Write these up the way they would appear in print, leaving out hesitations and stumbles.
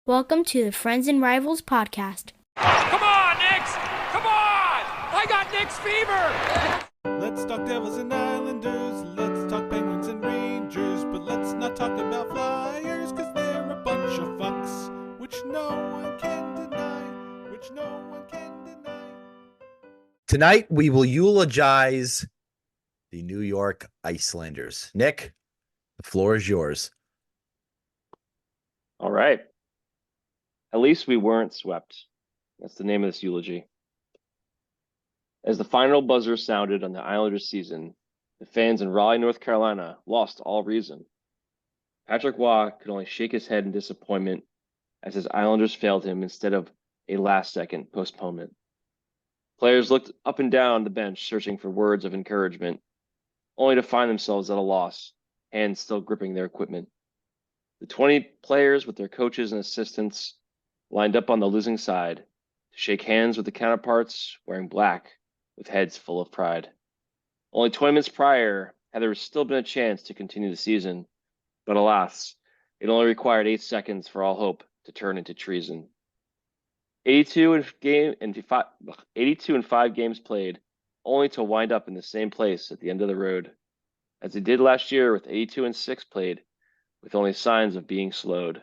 Welcome to the Friends and Rivals podcast. Come on, Knicks! Come on! I got Knicks fever! Let's talk Devils and Islanders, let's talk Penguins and Rangers, but let's not talk about Flyers, cause they're a bunch of fucks, which no one can deny. Tonight, we will eulogize the New York Islanders. Nick, the floor is yours. All right. At least we weren't swept. That's the name of this eulogy. As the final buzzer sounded on the Islanders season, the fans in Raleigh, North Carolina lost all reason. Patrick Waugh could only shake his head in disappointment as his Islanders failed him instead of a last-second postponement. Players looked up and down the bench searching for words of encouragement, only to find themselves at a loss, hands still gripping their equipment. The 20 players with their coaches and assistants lined up on the losing side to shake hands with the counterparts wearing black with heads full of pride. Only 20 minutes prior had there still been a chance to continue the season, but alas, it only required 8 seconds for all hope to turn into treason. 82 and 5 games played, only to wind up in the same place at the end of the road, as they did last year with 82 and 6 played, with only signs of being slowed.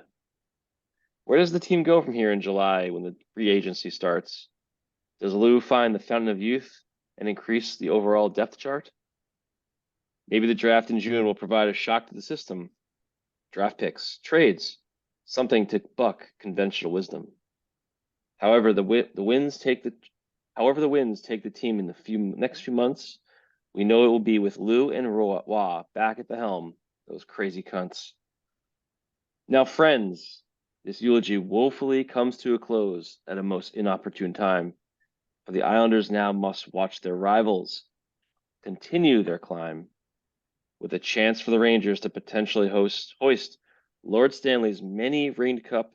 Where does the team go from here in July when the free agency starts? Does Lou find the fountain of youth and increase the overall depth chart? Maybe the draft in June will provide a shock to the system. Draft picks, trades, something to buck conventional wisdom. However, the winds take the team in the next few months, we know it will be with Lou and Waugh back at the helm, those crazy cunts. Now, friends, this eulogy woefully comes to a close at a most inopportune time, for the Islanders now must watch their rivals continue their climb, with a chance for the Rangers to potentially hoist Lord Stanley's many-ringed cup.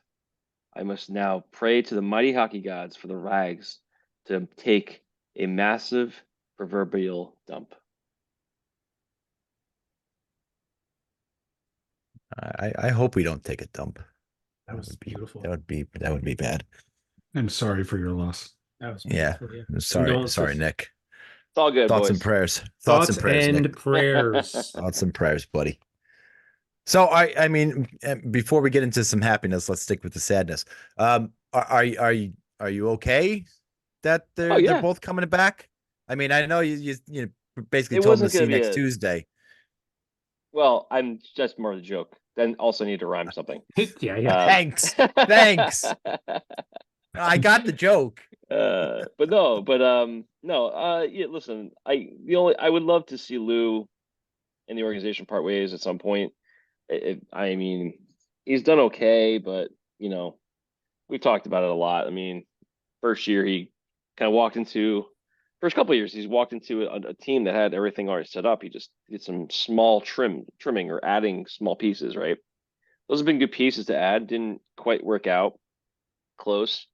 I must now pray to the mighty hockey gods for the rags to take a massive proverbial dump. I hope we don't take a dump. That was beautiful. That would be bad. I'm sorry for your loss. Yeah. Sorry, Condolences. Nick. It's all good, Thoughts boys. and prayers. Thoughts and prayers, and Nick. prayers. Thoughts and prayers, buddy. So I mean, before we get into some happiness, let's stick with the sadness. Are you okay that they're both coming back? I mean, I know you basically told them to see you next Tuesday. Well, I'm just more of a joke. Then also need to rhyme something. Yeah. Thanks. I got the joke. Yeah, listen, I would love to see Lou and the organization part ways at some point. I mean, he's done okay, but we've talked about it a lot. I mean, first year he kind of first couple of years he's walked into a team that had everything already set up. He just did some small trimming or adding small pieces, right? Those have been good pieces to add. Didn't quite work out. Close.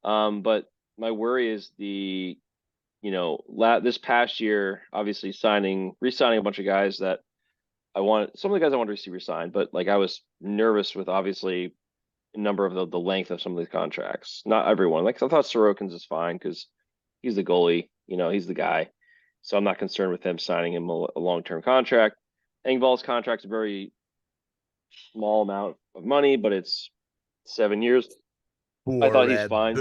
But my worry is this past year, obviously re-signing a bunch of guys that some of the guys I wanted to see resign, but like I was nervous with obviously a number of the length of some of these contracts. Not everyone. Like I thought Sorokin's is fine because he's the goalie, he's the guy. So I'm not concerned with them signing him a long-term contract. Engvall's contract's a very small amount of money, but it's 7 years. I thought he's fine.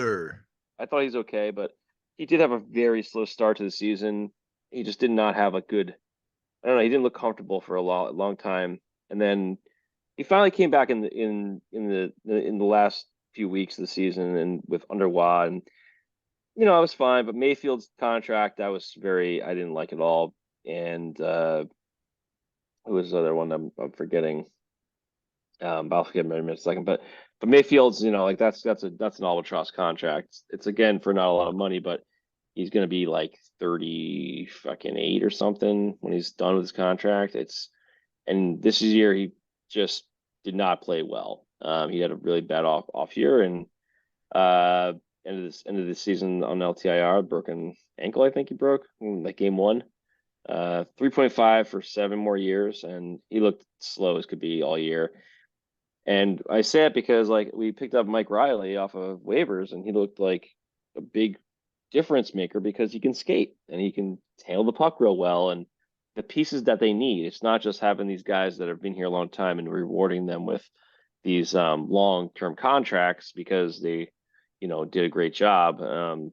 I thought he's okay, but he did have a very slow start to the season. He just did not have a good. I don't know. He didn't look comfortable for a long time, and then he finally came back in the last few weeks of the season and with under Waugh, and I was fine. But Mayfield's contract, I didn't like at all. And who was the other one I'm forgetting? I'll forget him in a second, but Mayfield's, that's an albatross contract. It's again for not a lot of money, but he's going to be like 38 or something when he's done with his contract. And this year he just did not play well. He had a really bad off year, and end of the season on LTIR, broken ankle. I think he broke like game 1. 3.5 for 7 more years, and he looked slow as could be all year. And I say it because like we picked up Mike Riley off of waivers, and he looked like a big difference maker because he can skate and he can handle the puck real well and the pieces that they need. It's not just having these guys that have been here a long time and rewarding them with these long-term contracts because they, did a great job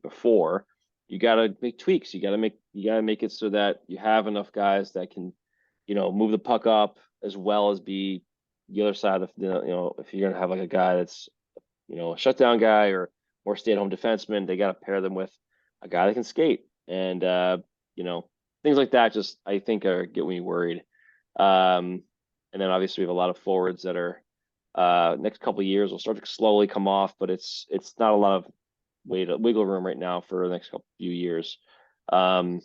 before. You got to make tweaks. You got to make it so that you have enough guys that can, move the puck up as well as be the other side of if you're gonna have like a guy that's a shutdown guy or more stay-at-home defenseman, they got to pair them with a guy that can skate and you know things like that. Just I think are get me worried. And then obviously we have a lot of forwards that are next couple of years will start to slowly come off, but it's not a lot of wiggle room right now for the next couple few years. Um,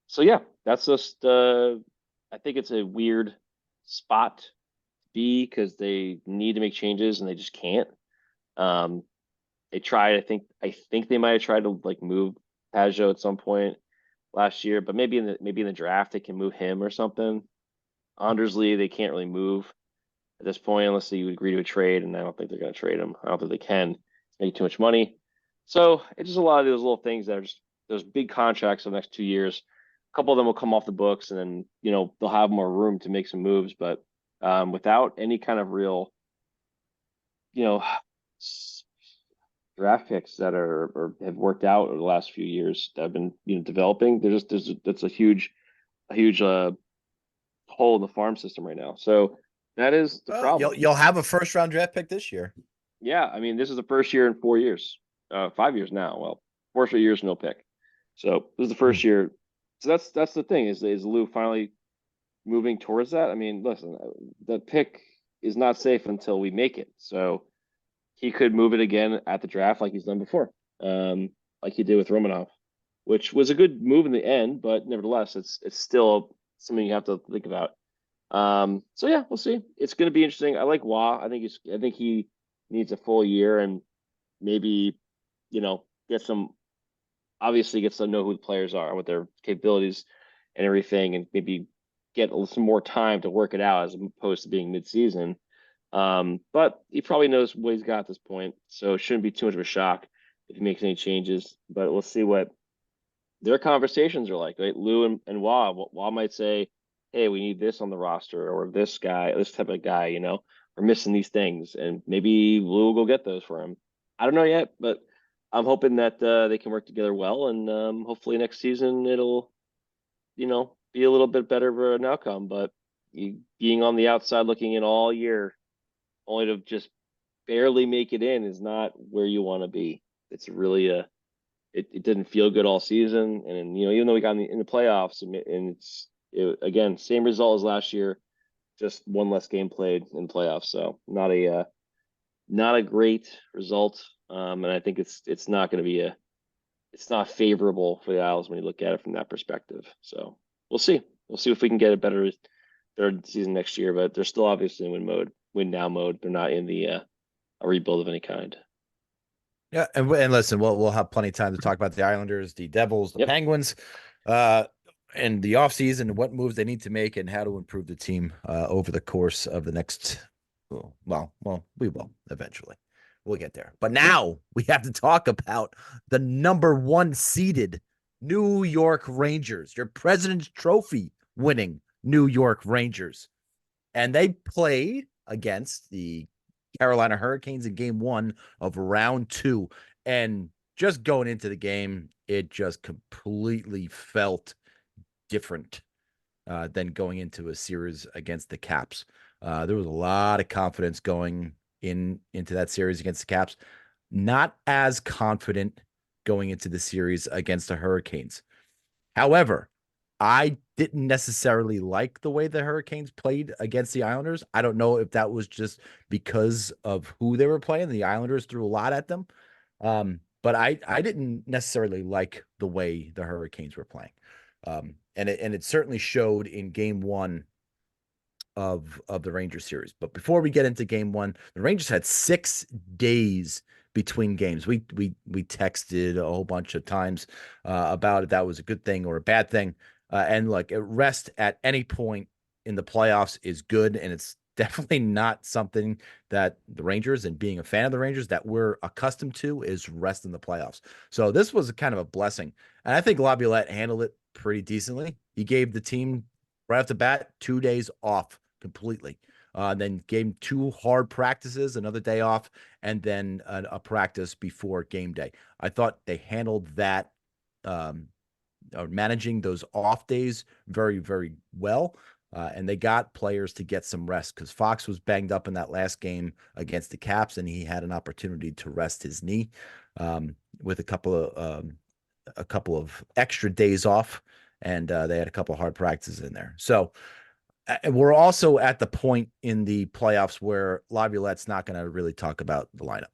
so yeah, that's just I think it's a weird spot to be because they need to make changes and they just can't. Um, they tried. I think they might have tried to like move Pajot at some point last year, but maybe in the draft they can move him or something. Andersley they can't really move at this point unless you agree to a trade, and I don't think they're going to trade him. I don't think they can make too much money. So it's just a lot of those little things that are just those big contracts for the next 2 years. A couple of them will come off the books, and then they'll have more room to make some moves, but without any kind of real you know draft picks that are or have worked out over the last few years that have been developing. That's a huge hole in the farm system right now. So that is the problem. You'll have a first round draft pick this year. Yeah, I mean this is the first year in 4 years, 5 years now. Well, 4 straight years no pick. So this is the first year. So that's the thing is Lou finally moving towards that? I mean, listen, the pick is not safe until we make it. So he could move it again at the draft like he's done before, like he did with Romanov, which was a good move in the end, but nevertheless, it's still something you have to think about. So yeah, we'll see. It's going to be interesting. I like Wah. I think he needs a full year and maybe get some obviously gets to know who the players are, what their capabilities and everything, and maybe get some more time to work it out as opposed to being mid-season. But he probably knows what he's got at this point, so it shouldn't be too much of a shock if he makes any changes. But we'll see what their conversations are like. Right, Lou and Wah might say, "Hey, we need this on the roster, or this guy, this type of guy. We're missing these things," and maybe Lou will go get those for him. I don't know yet, but I'm hoping that they can work together well, and hopefully next season it'll, be a little bit better of an outcome. But being on the outside looking in all year, only to just barely make it in, is not where you want to be. It's really it didn't feel good all season, and even though we got in the playoffs, and again same result as last year, just one less game played in the playoffs. So not a great result. And I think it's not going to be it's not favorable for the Isles when you look at it from that perspective. So we'll see. We'll see if we can get a better third season next year, but they're still obviously in win now mode. They're not in the a rebuild of any kind. Yeah, and listen, we'll have plenty of time to talk about the Islanders, the Devils, the Penguins, and the offseason and what moves they need to make and how to improve the team over the course of the next. Well, we will eventually. We'll get there. But now we have to talk about the number 1 seeded New York Rangers, your President's Trophy winning New York Rangers. And they played against the Carolina Hurricanes in game 1 of round 2. And just going into the game, it just completely felt different than going into a series against the Caps. There was a lot of confidence going into that series against the Caps. Not as confident going into the series against the Hurricanes. However, I didn't necessarily like the way the Hurricanes played against the Islanders. I don't know if that was just because of who they were playing. The Islanders threw a lot at them. But I didn't necessarily like the way the Hurricanes were playing. And it certainly showed in game 1 of the Rangers series. But before we get into game 1, the Rangers had 6 days between games. We texted a whole bunch of times about if that was a good thing or a bad thing. And look, rest at any point in the playoffs is good, and it's definitely not something that the Rangers, and being a fan of the Rangers, that we're accustomed to, is rest in the playoffs. So this was a kind of a blessing. And I think Laviolette handled it pretty decently. He gave the team right off the bat 2 days off completely. Then gave him 2 hard practices, another day off, and then a practice before game day. I thought they handled that, managing those off days very, very well. And they got players to get some rest, because Fox was banged up in that last game against the Caps, and he had an opportunity to rest his knee, with a couple of extra days off, and they had a couple of hard practices in there. So we're also at the point in the playoffs where Laviolette's not going to really talk about the lineup.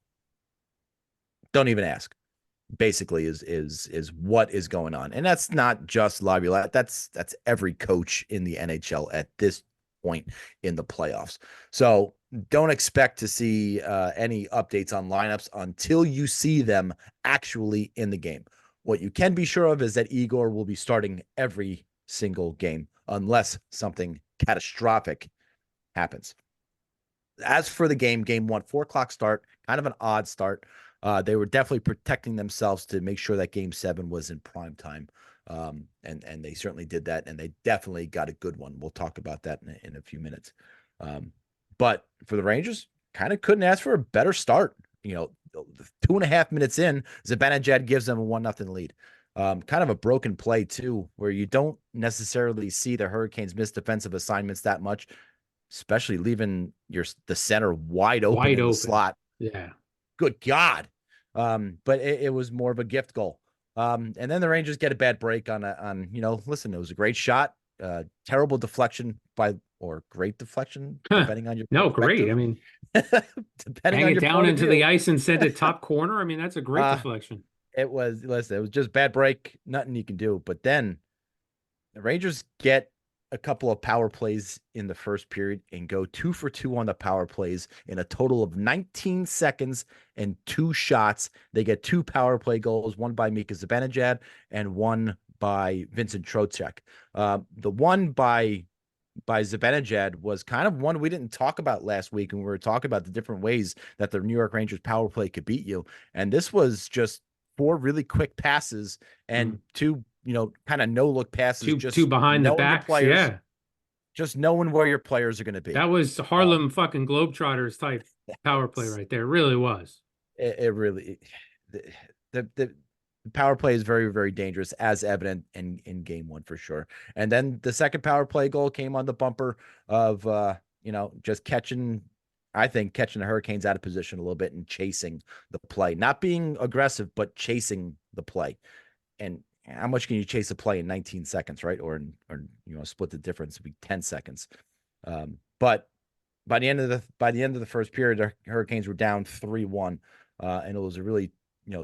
Don't even ask. Basically, is what is going on, and that's not just Laviolette. That's every coach in the NHL at this point in the playoffs. So don't expect to see any updates on lineups until you see them actually in the game. What you can be sure of is that Igor will be starting every single game unless something catastrophic happens. As for the game 1, 4:00 start, kind of an odd start. They were definitely protecting themselves to make sure that game 7 was in prime time. And they certainly did that, and they definitely got a good one. We'll talk about that in a few minutes. But for the Rangers, kind of couldn't ask for a better start. 2.5 minutes in, Zibanejad gives them a 1-0 lead. Kind of a broken play too, where you don't necessarily see the Hurricanes miss defensive assignments that much, especially leaving the center wide open in the slot. Yeah. Good God. But it was more of a gift goal. And then the Rangers get a bad break listen, it was a great shot, terrible deflection or great deflection, depending on your no, great. I mean, depending hang on it your down into the ice and send it top corner. I mean, that's a great deflection. It was just bad break, nothing you can do. But then the Rangers get a couple of power plays in the first period and go 2 for 2 on the power plays in a total of 19 seconds and 2 shots. They get 2 power play goals, one by Mika Zibanejad and one by Vincent Trocheck. The one by Zibanejad was kind of one we didn't talk about last week, and we were talking about the different ways that the New York Rangers power play could beat you. And this was just 4 really quick passes and 2, kind of no look passes. Two behind the backs. Players, yeah. Just knowing where your players are going to be. That was Harlem fucking Globetrotters type power play right there. It really was. It really, the power play is very, very dangerous, as evident in game 1 for sure. And then the second power play goal came on the bumper of, just catching the Hurricanes out of position a little bit and chasing the play, not being aggressive, but chasing the play. And how much can you chase a play in 19 seconds, right? Or split the difference, be 10 seconds. But by the end of the first period, the Hurricanes were down 3-1, and it was a really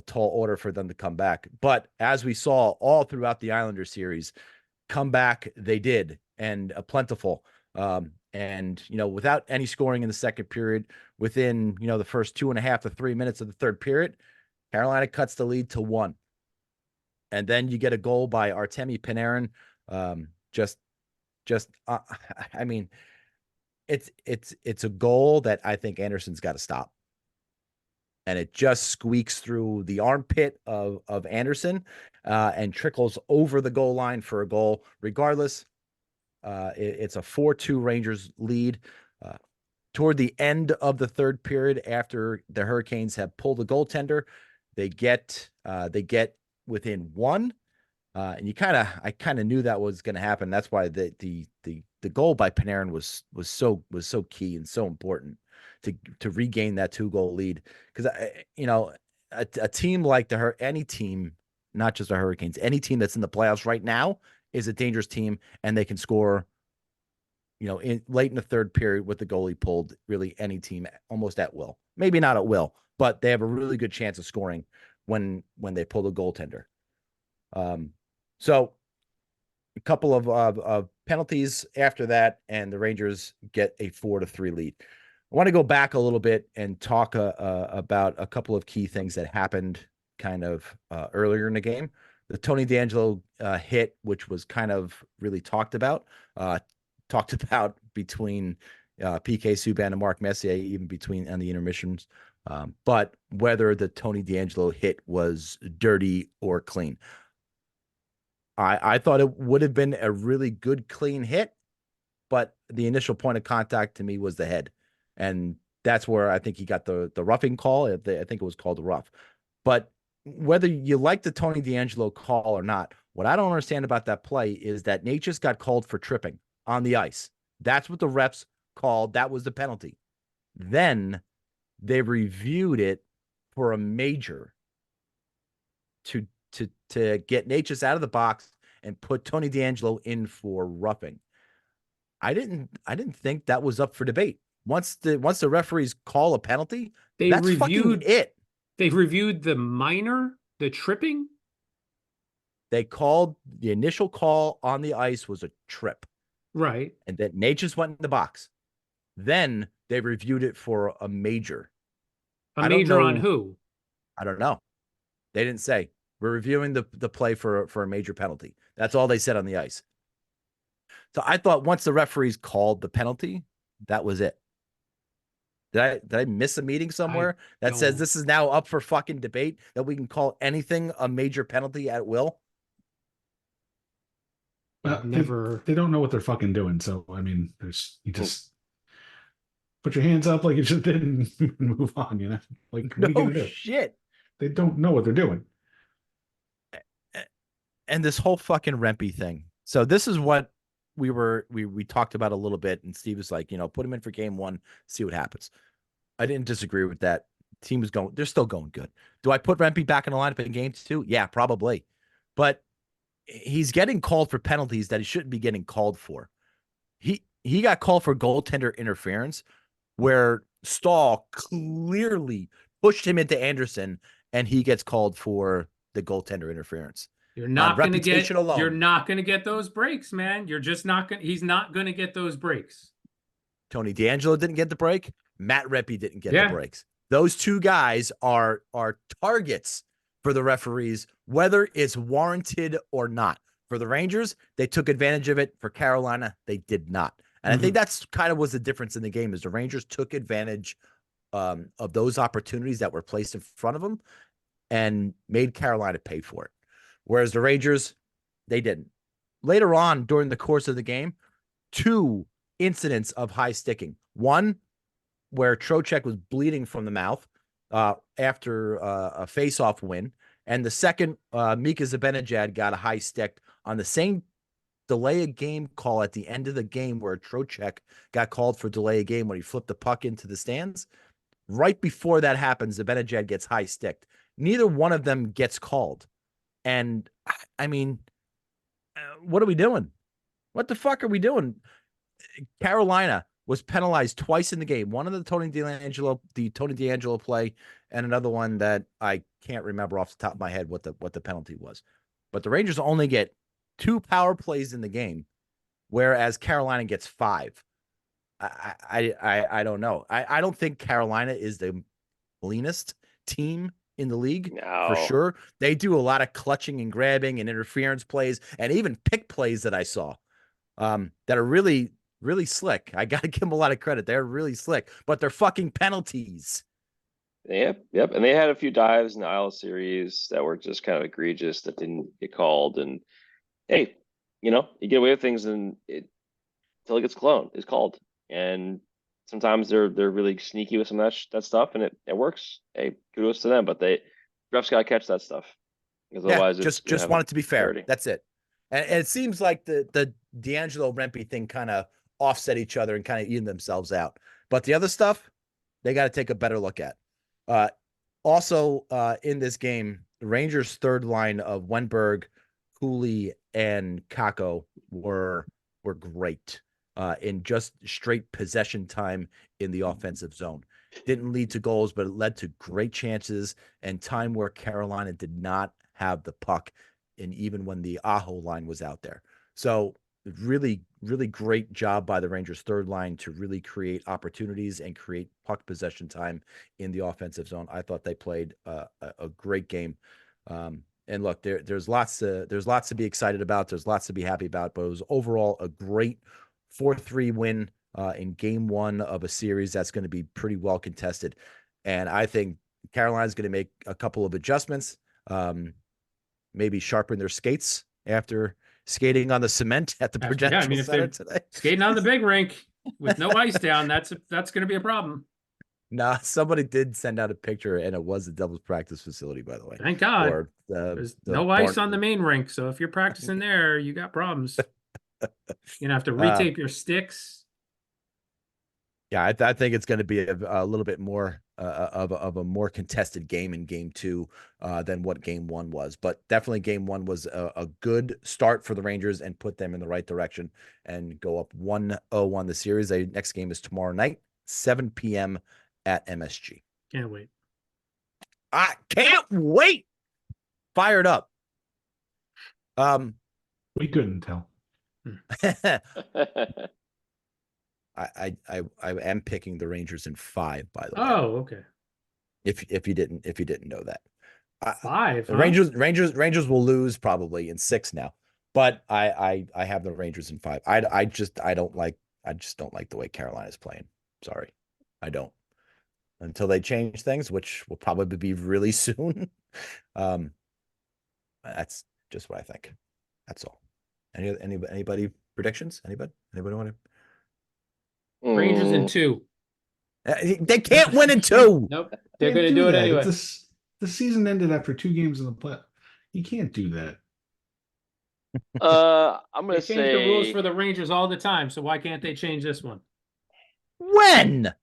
tall order for them to come back. But as we saw all throughout the Islander series, come back they did, and plentiful. And without any scoring in the second period, within the first 2.5 to 3 minutes of the third period, Carolina cuts the lead to 1. And then you get a goal by Artemi Panarin. I mean, it's a goal that I think Anderson's got to stop. And it just squeaks through the armpit of Anderson and trickles over the goal line for a goal. Regardless, it's a 4-2 Rangers lead. Toward the end of the third period, after the Hurricanes have pulled the goaltender, they get within 1. And I kind of knew that was going to happen. That's why the goal by Panarin was so key and so important to regain that 2-goal lead. Because a team like any team, not just the Hurricanes, any team that's in the playoffs right now is a dangerous team, and they can score. Late in the third period with the goalie pulled, really any team almost at will. Maybe not at will, but they have a really good chance of scoring when they pull the goaltender. So a couple of penalties after that, and the Rangers get a 4-3 lead. I want to go back a little bit and talk about a couple of key things that happened kind of earlier in the game. The Tony DeAngelo hit, which was kind of really talked about between PK Subban and Mark Messier, even between and the intermissions. But whether the Tony DeAngelo hit was dirty or clean, I thought it would have been a really good clean hit, but the initial point of contact to me was the head, and that's where I think he got the roughing call. I think it was called a rough. But whether you like the Tony DeAngelo call or not, what I don't understand about that play is that Nate just got called for tripping on the ice. That's what the refs called. That was the penalty. Then they reviewed it for a major to get Nate just out of the box and put Tony DeAngelo in for roughing. I didn't think that was up for debate. Once the referees call a penalty, that's fucking it. They reviewed the minor, the tripping. They called the initial call on the ice was a trip. Right. And that Nate just went in the box. Then they reviewed it for a major. A major on who? I don't know. They didn't say. We're reviewing the play for a major penalty. That's all they said on the ice. So I thought once the referees called the penalty, that was it. Did I miss a meeting somewhere that says this is now up for fucking debate, that we can call anything a major penalty at will? Well, they don't know what they're fucking doing. So I mean, you just put your hands up like you just did and move on. You know, like what are you gonna do? Shit. They don't know what they're doing. And this whole fucking Rempe thing. So this is what we talked about a little bit, and Steve was like, put him in for game one, see what happens. I didn't disagree with that. Team was they're still going good. Do I put Rempe back in the lineup in game two? Yeah, probably. But he's getting called for penalties that he shouldn't be getting called for. He got called for goaltender interference where Stahl clearly pushed him into Anderson, and he gets called for the goaltender interference. You're not going to get those breaks, man. You're just not going. He's not going to get those breaks. Tony DeAngelo didn't get the break. Matt Rempe didn't get the breaks. Those two guys are targets for the referees, whether it's warranted or not. For the Rangers, they took advantage of it. For Carolina, they did not. And I think that's kind of was the difference in the game, is the Rangers took advantage of those opportunities that were placed in front of them and made Carolina pay for it. Whereas the Rangers, they didn't. Later on during the course of the game, 2 incidents of high sticking. One where Trocheck was bleeding from the mouth after a face-off win. And the second, Mika Zibanejad got a high stick on the same delay a game call at the end of the game where Trocheck got called for delay a game when he flipped the puck into the stands. Right before that happens, Zibanejad gets high sticked. Neither one of them gets called. And I mean, what are we doing? What the fuck are we doing? Carolina was penalized twice in the game. One of the Tony DeAngelo play, and another one that I can't remember off the top of my head what the penalty was. But the Rangers only get 2 power plays in the game, whereas Carolina gets 5. I don't know. I don't think Carolina is the cleanest team in the league for sure. They do a lot of clutching and grabbing and interference plays and even pick plays that I saw that are really, really slick. I got to give them a lot of credit. They're really slick, but they're fucking penalties. Yep. And they had a few dives in the Isle series that were just kind of egregious that didn't get called. And hey, you get away with things and until it gets called. And sometimes they're really sneaky with some of that stuff, and it works. Hey, kudos to them, but refs gotta catch that stuff, because otherwise, just want it to be fair. Parity. That's it. And it seems like the DeAngelo Rempe thing kind of offset each other and kind of even themselves out. But the other stuff, they got to take a better look at. Also, in this game, the Rangers' third line of Wenberg, Cooley, and Kakko were great. In just straight possession time in the offensive zone. Didn't lead to goals, but it led to great chances and time where Carolina did not have the puck, and even when the Aho line was out there. So really, really great job by the Rangers' third line to really create opportunities and create puck possession time in the offensive zone. I thought they played a great game. And look, there's lots to be excited about. There's lots to be happy about, but it was overall a great 4-3 win in game one of a series that's going to be pretty well contested. And I think Carolina's going to make a couple of adjustments, maybe sharpen their skates after skating on the cement at the Prudential Center today. Skating on the big rink with no ice down, that's going to be a problem. Nah, somebody did send out a picture, and it was the Devils practice facility, by the way. Thank God. Or there's no ice on the main rink, so if you're practicing there, you got problems. You're gonna have to retape your sticks. Yeah, I think it's going to be a little bit more of a more contested game in game two than what game one was. But definitely game one was a good start for the Rangers and put them in the right direction and go up 1-0 on the series. The next game is tomorrow night, 7 p.m. at MSG. Can't wait. I can't wait. Fired up. We couldn't tell. I am picking the Rangers in 5, by the way. Oh, okay. If you didn't know that. 5. The Rangers will lose probably in 6 now. But I have the Rangers in 5. I just don't like the way Carolina's playing. Sorry. I don't. Until they change things, which will probably be really soon. That's just what I think. That's all. Anybody predictions? Anybody want to? Rangers in 2. They can't win in 2. Nope. They're going to do it anyway. The season ended after 2 games in the play. You can't do that. I'm going to say change the rules for the Rangers all the time, so why can't they change this one? When?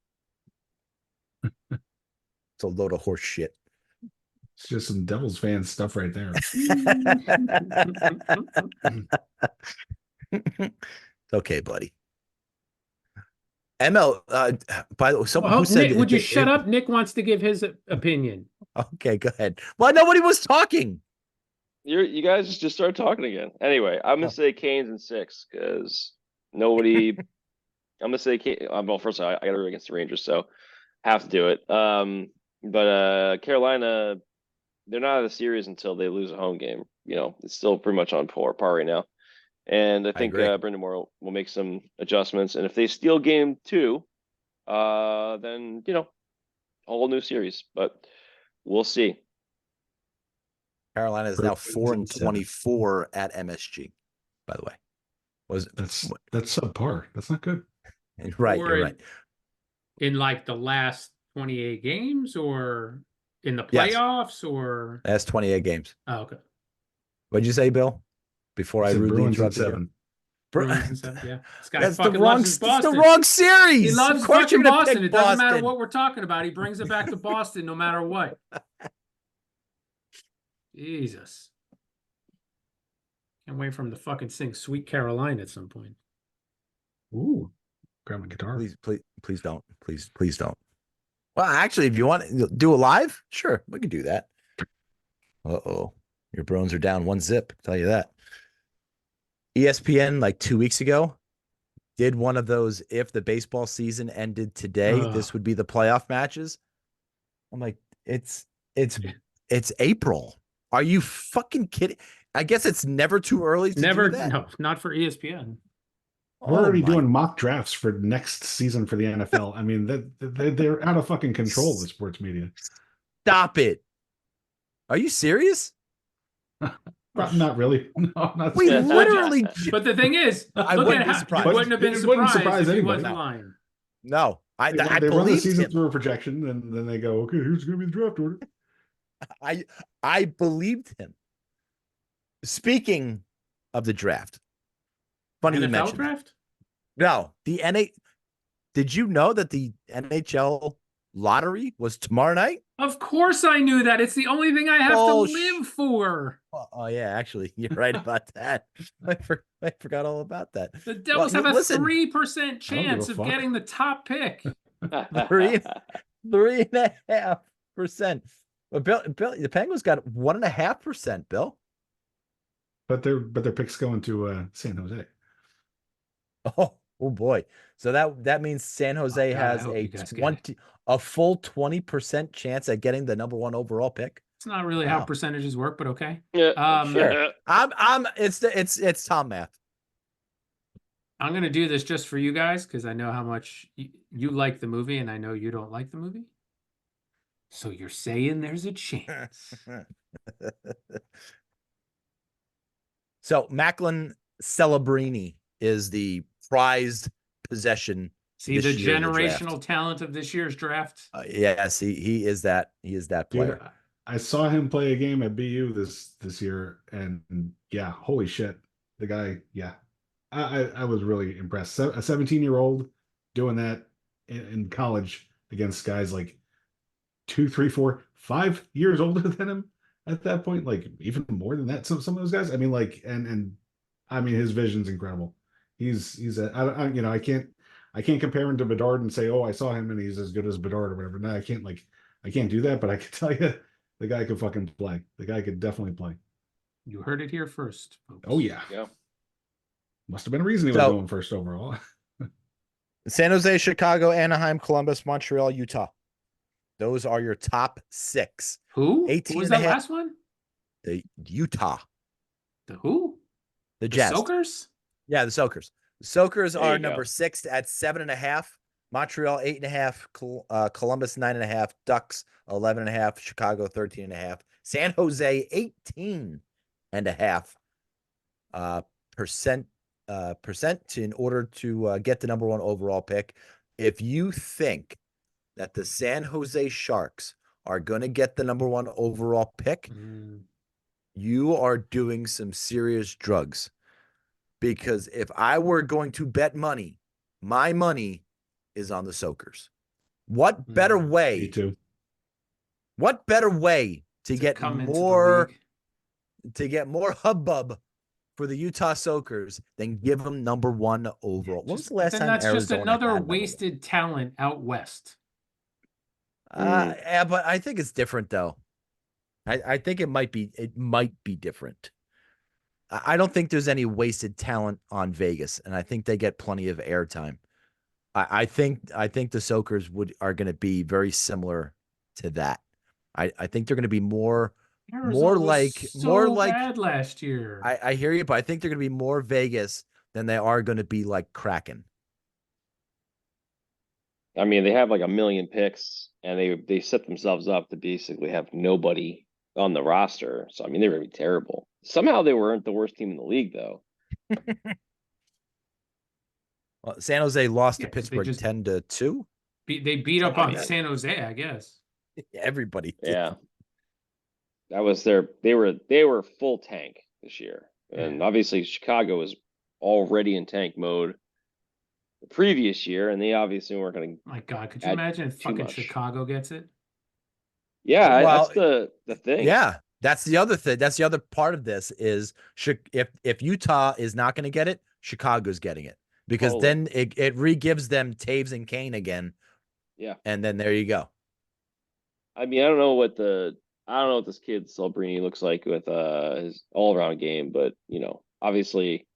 It's a load of horse shit. It's just some Devils fan stuff right there. It's okay, buddy. ML, by the way, someone who said, Nick, would you shut up? Nick wants to give his opinion. Okay, go ahead. Well, nobody was talking. You guys just started talking again. Anyway, I'm gonna say Canes in 6 because nobody. I'm gonna say well, first of all, I got to root against the Rangers, so have to do it. But Carolina, they're not out of the series until they lose a home game. You know, it's still pretty much on par right now. And I think Brendan Moore will make some adjustments. And if they steal game 2, then, a whole new series. But we'll see. Carolina is now 4-24 at MSG, by the way. That's subpar. That's not good. Right, you're right. In like the last 28 games or in the playoffs or? That's 28 games. Oh, okay. What'd you say, Bill? Before I rudely interrupted 7. Yeah. This guy That's fucking loves Boston. the wrong series. He loves fucking Boston. It doesn't matter what we're talking about. He brings it back to Boston no matter what. Jesus. Can't wait for him to fucking sing Sweet Caroline at some point. Ooh. Grab my guitar. Please don't. Please don't. Well, actually, if you want to do a live, sure, we can do that. Uh-oh. Your Bruins are down 1-0, I'll tell you that. ESPN, like 2 weeks ago, did one of those, if the baseball season ended today, this would be the playoff matches. I'm like, it's April. Are you fucking kidding? I guess it's never too early to do that. No, not for ESPN. We're already doing mock drafts for next season for the NFL. I mean, they're out of fucking control, the sports media. Stop it. Are you serious? Not really. No, not we literally. But the thing is, I wouldn't be surprised. You wouldn't have been surprised if he wasn't lying. No, I they run the season him. through a projection, and then they go, okay, here's going to be the draft order. I believed him. Speaking of the draft, funny NFL you mentioned draft. No, the NA. Did you know that the NHL lottery was tomorrow night? Of course I knew that. It's the only thing I have to live for. Oh yeah, actually, you're right about that. I forgot all about that. The Devils have a 3% chance of getting the top pick. 3.5%. But Bill, the Penguins got 1.5%. Bill, but their picks going to San Jose. Oh boy! So that means San Jose has a full 20% chance at getting the number 1 overall pick. It's not really how percentages work, but okay. Yeah, sure. It's Tom math. I'm gonna do this just for you guys because I know how much you like the movie, and I know you don't like the movie. So you're saying there's a chance? So Macklin Celebrini is the prized possession. See the year in the generational draft. talent of this year's draft. Yes, he is that. He is that player. Dude, I saw him play a game at BU this year, and yeah, holy shit, the guy. Yeah, I was really impressed. A 17-year-old doing that in college against guys like 2, 3, 4, 5 years older than him at that point, like even more than that. Some of those guys. I mean, like, and I mean, his vision's incredible. He's a I can't compare him to Bedard and say, oh, I saw him and he's as good as Bedard or whatever. No, I can't do that, but I can tell you the guy could fucking play. The guy could definitely play. You heard it here first, folks. Oh yeah. Yeah. Must have been a reason he was going first overall. San Jose, Chicago, Anaheim, Columbus, Montreal, Utah. Those are your top 6. Who? 18 Who was that last one? The Utah. The who? The Jazz. Soakers? Yeah, the Soakers. The Soakers There are you go. number 6 at 7.5. Montreal 8.5. Columbus 9.5. Ducks 11.5. Chicago 13.5. San Jose 18.5 percent in order to get the number 1 overall pick. If you think that the San Jose Sharks are going to get the number 1 overall pick, you are doing some serious drugs. Because if I were going to bet money, my money is on the Soakers. What better way? Me too. What better way to get more hubbub for the Utah Soakers than give them number 1 overall? When was the last time that's Arizona just another had wasted talent out west. Yeah, but I think it's different though. I think it might be different. I don't think there's any wasted talent on Vegas, and I think they get plenty of airtime. I think the Soakers are going to be very similar to that. I think they're going to be more bad last year. I hear you, but I think they're going to be more Vegas than they are going to be like Kraken. I mean, they have like 1 million picks, and they set themselves up to basically have nobody on the roster. So I mean, they're going to be terrible. Somehow they weren't the worst team in the league, though. Well, San Jose lost to Pittsburgh 10-2. They beat up on San Jose, I guess. Everybody did. Yeah, that was they were full tank this year, and obviously Chicago was already in tank mode the previous year, and they obviously weren't going to. My God, could you imagine if fucking Chicago gets it? Yeah, that's the thing. Yeah, that's the other thing. That's the other part of this is if Utah is not going to get it, Chicago's getting it, because then it re-gives them Taves and Kane again. Yeah, and then there you go. I mean, I don't know what this kid Celebrini looks like with his all-around game, but obviously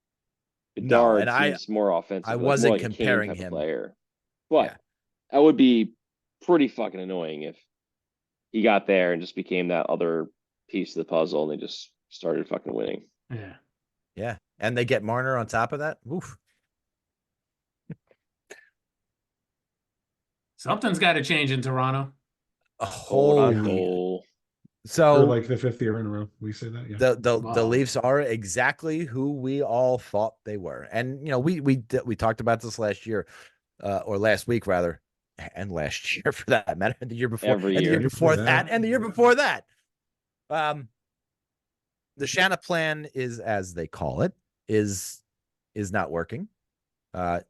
Bedard seems more offensive. I wasn't like comparing him player, but that would be pretty fucking annoying if he got there and just became that other piece of the puzzle, and they just started fucking winning. Yeah, and they get Marner on top of that. Oof. Something's got to change in Toronto. Toronto. So for like the 5th year in a row, we say that. Yeah. The Leafs are exactly who we all thought they were, and we talked about this last year, or last week rather, and last year for that matter, the year before, Every year. the year before that, and the year before that. The Shanna plan is, as they call it, is not working. The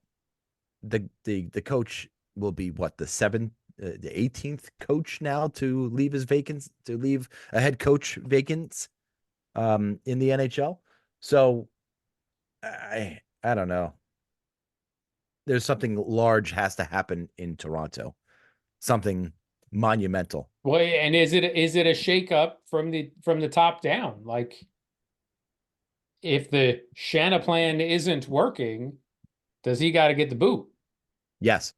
coach will be what, the 18th coach now to leave a head coach vacant in the NHL. So I don't know. There's something large has to happen in Toronto. Something monumental. Well, and is it a shakeup from the top down? Like, if the Shanna plan isn't working, does he got to get the boot? Yes,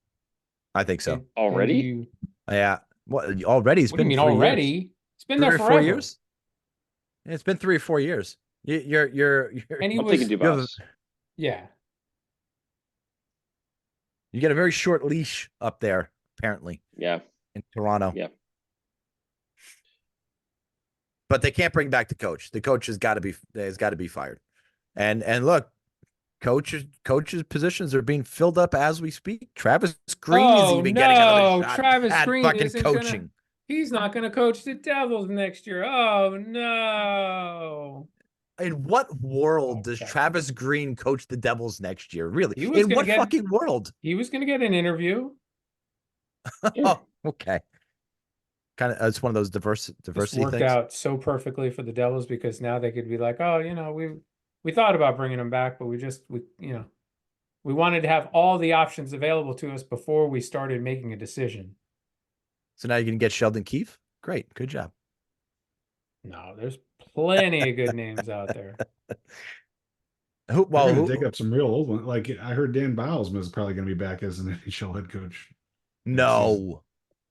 I think so. Already? Yeah. Well, already. It's been 3 already? years. It's been there forever. 4 years. It's been 3 or 4 years. You're and he I'm thinking Dubas. Yeah. You get a very short leash up there, apparently. Yeah. In Toronto. Yeah. But they can't bring back the coach. The coach has got to be fired. And look, coaches positions are being filled up as we speak. Travis Green is even getting another shot Travis at Green fucking isn't coaching. He's not gonna coach the Devils next year. Oh no. In what world does Travis Green coach the Devils next year? Really? In what fucking world? He was gonna get an interview. Oh, okay. Kind of, it's one of those diversity worked things. out so perfectly for the Devils because now they could be like, oh, we thought about bringing him back, but we wanted to have all the options available to us before we started making a decision. So now you can get Sheldon Keefe. Great, good job. No, there's plenty of good names out there. They're going to dig up some real old ones. Like I heard Dan Bylsma is probably going to be back as an NHL head coach. No,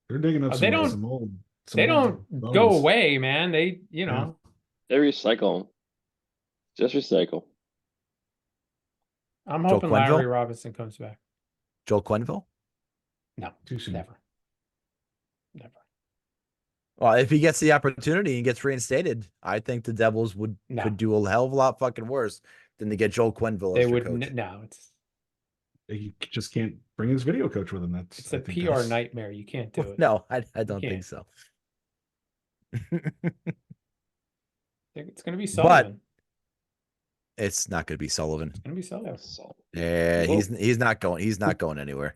they're digging up some old. They don't go away, man. They recycle. Just recycle. I'm hoping Larry Robinson comes back. Joel Quenneville? No, too soon. Never. Well, if he gets the opportunity and gets reinstated, I think the Devils could do a hell of a lot fucking worse than to get Joel Quenneville as their coach. He just can't bring his video coach with him. It's a PR nightmare. You can't do it. No, I don't think so. It's going to be Sullivan. But it's not going to be Sullivan. It's going to be Sullivan. Yeah, he's not going. He's not going anywhere.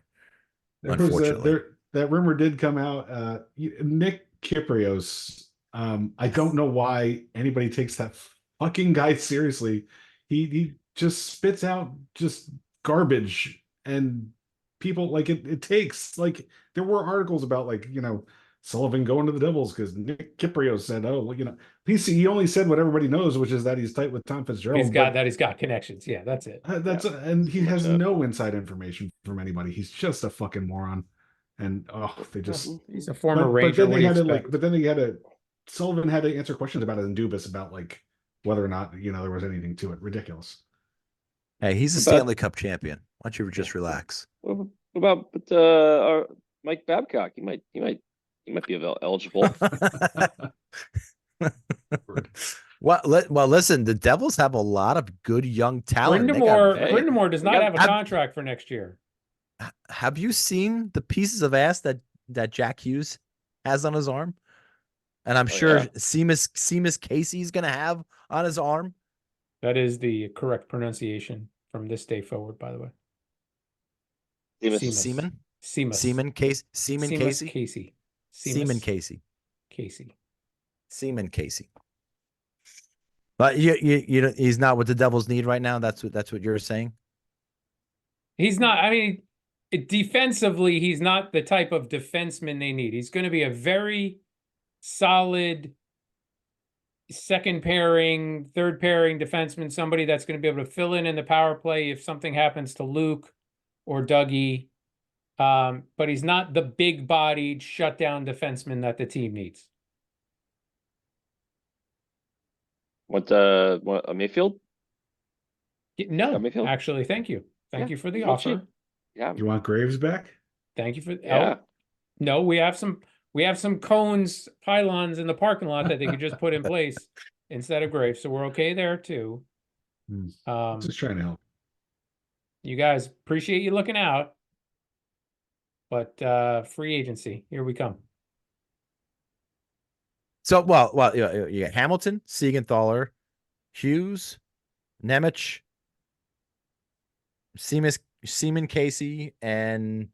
Unfortunately, that rumor did come out. Nick Kyprios. I don't know why anybody takes that fucking guy seriously. He just spits out just garbage, and people like it. It takes like there were articles about Sullivan going to the Devils because Nick Kyprios said, he only said what everybody knows, which is that he's tight with Tom Fitzgerald. He's got connections. Yeah, that's it. And he has no inside information from anybody. He's just a fucking moron. And he's a former Ranger. But then Sullivan had to answer questions about it in Dubas about whether or not there was anything to it. Ridiculous. Hey, he's a Stanley Cup champion. Why don't you just relax? What about our Mike Babcock? He might be eligible. Well, listen, the Devils have a lot of good young talent. Brindamore does not have a contract for next year. Have you seen the pieces of ass that Jack Hughes has on his arm? And I'm sure Seamus Casey's going to have on his arm. That is the correct pronunciation from this day forward, by the way. Seaman Casey. But he's not what the Devils need right now. That's what you're saying. He's not. I mean, defensively, he's not the type of defenseman they need. He's going to be a very solid second pairing, third pairing defenseman, somebody that's going to be able to fill in the power play if something happens to Luke or Dougie. But he's not the big-bodied shutdown defenseman that the team needs. What a Mayfield? No, Mayfield? Actually, thank you. Thank you for the offer. Yeah. You want Graves back? Thank you for no, we have some cones, pylons in the parking lot that they could just put in place instead of Graves. So we're okay there too. Just trying to help. You guys, appreciate you looking out. But free agency, here we come. So you got Hamilton, Siegenthaler, Hughes, Nemec, Seaman Casey, and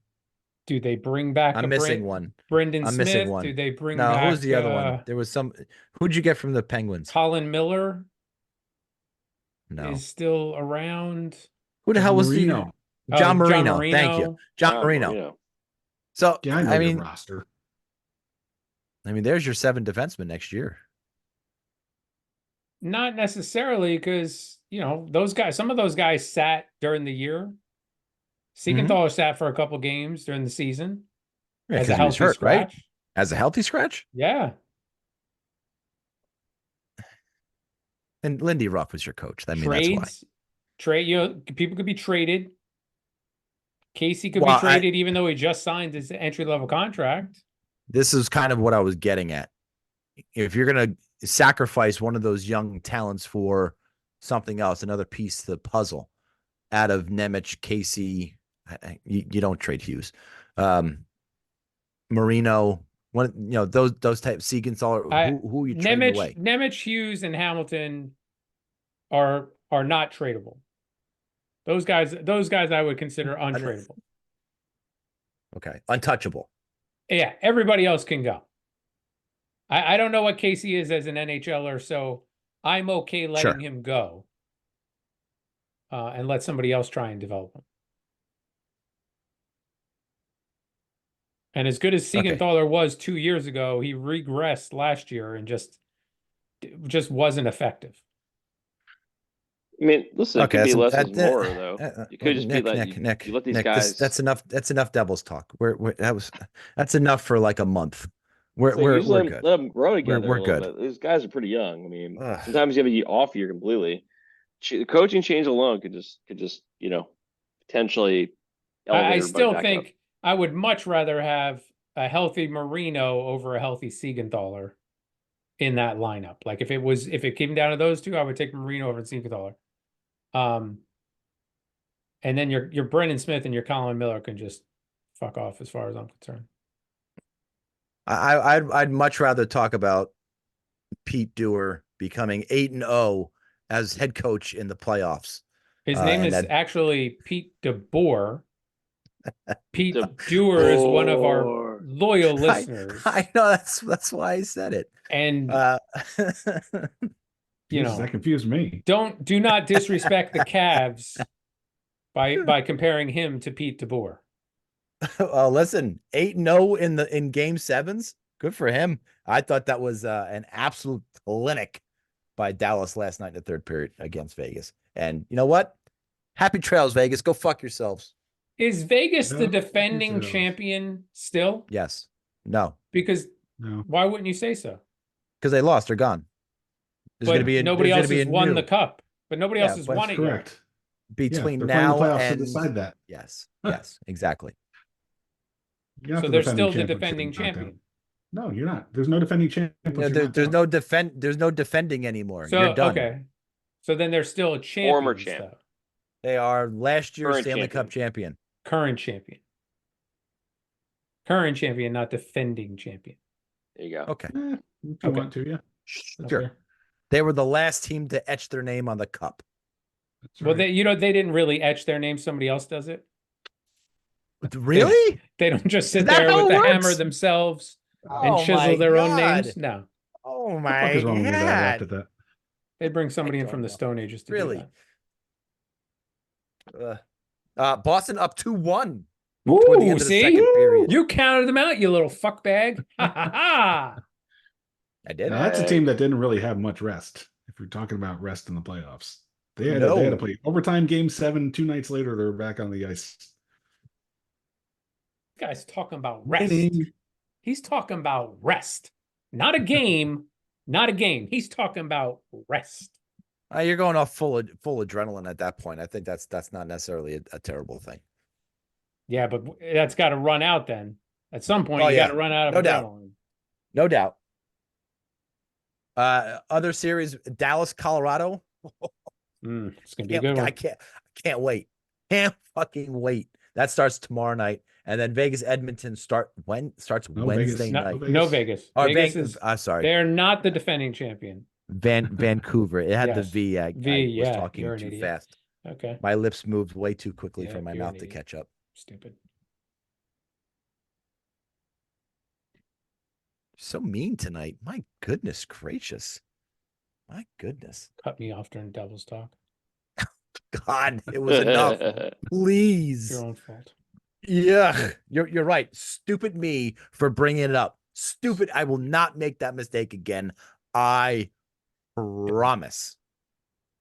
do they bring back? I'm missing one. Brendan I'm Smith. missing one. Do they bring back? No, who's the other one? There was some. Who'd you get from the Penguins? Colin Miller. No, is still around. Who the hell was Marino? John Marino. Thank you, John Marino. So yeah, I mean, roster. I mean, there's your 7 defensemen next year. Not necessarily, because those guys. Some of those guys sat during the year. Siegenthaler sat for a couple games during the season as a healthy scratch. Right? As a healthy scratch? Yeah. And Lindy Ruff was your coach. I mean, Trades, that's why. People could be traded. Casey could be traded even though he just signed his entry-level contract. This is kind of what I was getting at. If you're going to sacrifice one of those young talents for something else, another piece of the puzzle out of Nemec, Casey, you don't trade Hughes. Marino, those type Siegenthaler, who are you trading away? Nemec, Hughes, and Hamilton are not tradable. Those guys I would consider untradeable. Okay. Untouchable. Yeah, everybody else can go. I don't know what Casey is as an NHLer, so I'm okay letting him go. And let somebody else try and develop him. And as good as Siegenthaler was 2 years ago, he regressed last year and just wasn't effective. I mean, listen, it could be less is more, though. You could just Nick, be like, Nick, you let these Nick, guys. That's enough. That's enough Devils talk. That's enough for like a month. We're good. Let them grow together. We're good. Bit. These guys are pretty young. I mean, sometimes you have a off year completely. The coaching change alone could just potentially. I still think I would much rather have a healthy Marino over a healthy Siegenthaler in that lineup. Like if it came down to those two, I would take Marino over Siegenthaler. And then your Brendan Smith and your Colin Miller can just fuck off as far as I'm concerned. I'd much rather talk about Pete Dewar becoming 8-0 as head coach in the playoffs. His name is actually Pete DeBoer. Pete Dewar is one of our loyal listeners. I know that's why I said it. And that confused me. Do not disrespect the Cavs by comparing him to Pete DeBoer. Listen, 8-0 in game sevens. Good for him. I thought that was an absolute clinic by Dallas last night in the third period against Vegas. And you know what? Happy trails, Vegas. Go fuck yourselves. Is Vegas the defending champion still? Yes. No. Because why wouldn't you say so? Because they lost. They're gone. Nobody else has won the cup. But nobody else has won it correct. Yet. Between now and to decide that. Yes, exactly. So they're still the defending champion. No, you're not. There's no defending champion. There's no defending anymore. So you're done. Okay. So then they're still a champion. Former champ. They are last year's Current Stanley champion. Cup champion. Current champion. Current champion, not defending champion. There you go. Okay. If you want to, yeah. Sure. They were the last team to etch their name on the cup. Well, they didn't really etch their name. Somebody else does it. Really? They don't just sit there with the hammer themselves and chisel their own names. No. Oh What my the fuck is wrong with you that I laughed god! at that? They bring somebody in from the Stone Ages to Really? do that. Boston up 2-1. Ooh, toward the end of the second period. You counted them out, you little fuckbag. Ha ha ha. I did. Now, that's a team that didn't really have much rest. If you're talking about rest in the playoffs, they had to play overtime game 7. 2 nights later, they were back on the ice. This guy's talking about rest. He's talking about rest, not a game, not a game. He's talking about rest. You're going off full adrenaline at that point. I think that's not necessarily a terrible thing. Yeah, but that's got to run out then. At some point, you got to run out of adrenaline. No doubt. Other series, Dallas, Colorado. It's gonna be a good one. I can't wait. Can't fucking wait. That starts tomorrow night, and then Vegas, Edmonton starts Wednesday night. No Vegas. Vegas is. Sorry, they're not the defending champion. Vancouver. It had Yes. the V. I was talking you're too an idiot. fast. Okay. My lips moved way too quickly Yeah, for my you're an mouth to idiot. catch up. Stupid. So mean tonight. My goodness gracious. My goodness. Cut me off during Devil's Talk. God, it was enough. Please. Your own fault. Yeah, you're right. Stupid me for bringing it up. Stupid. I will not make that mistake again. I promise.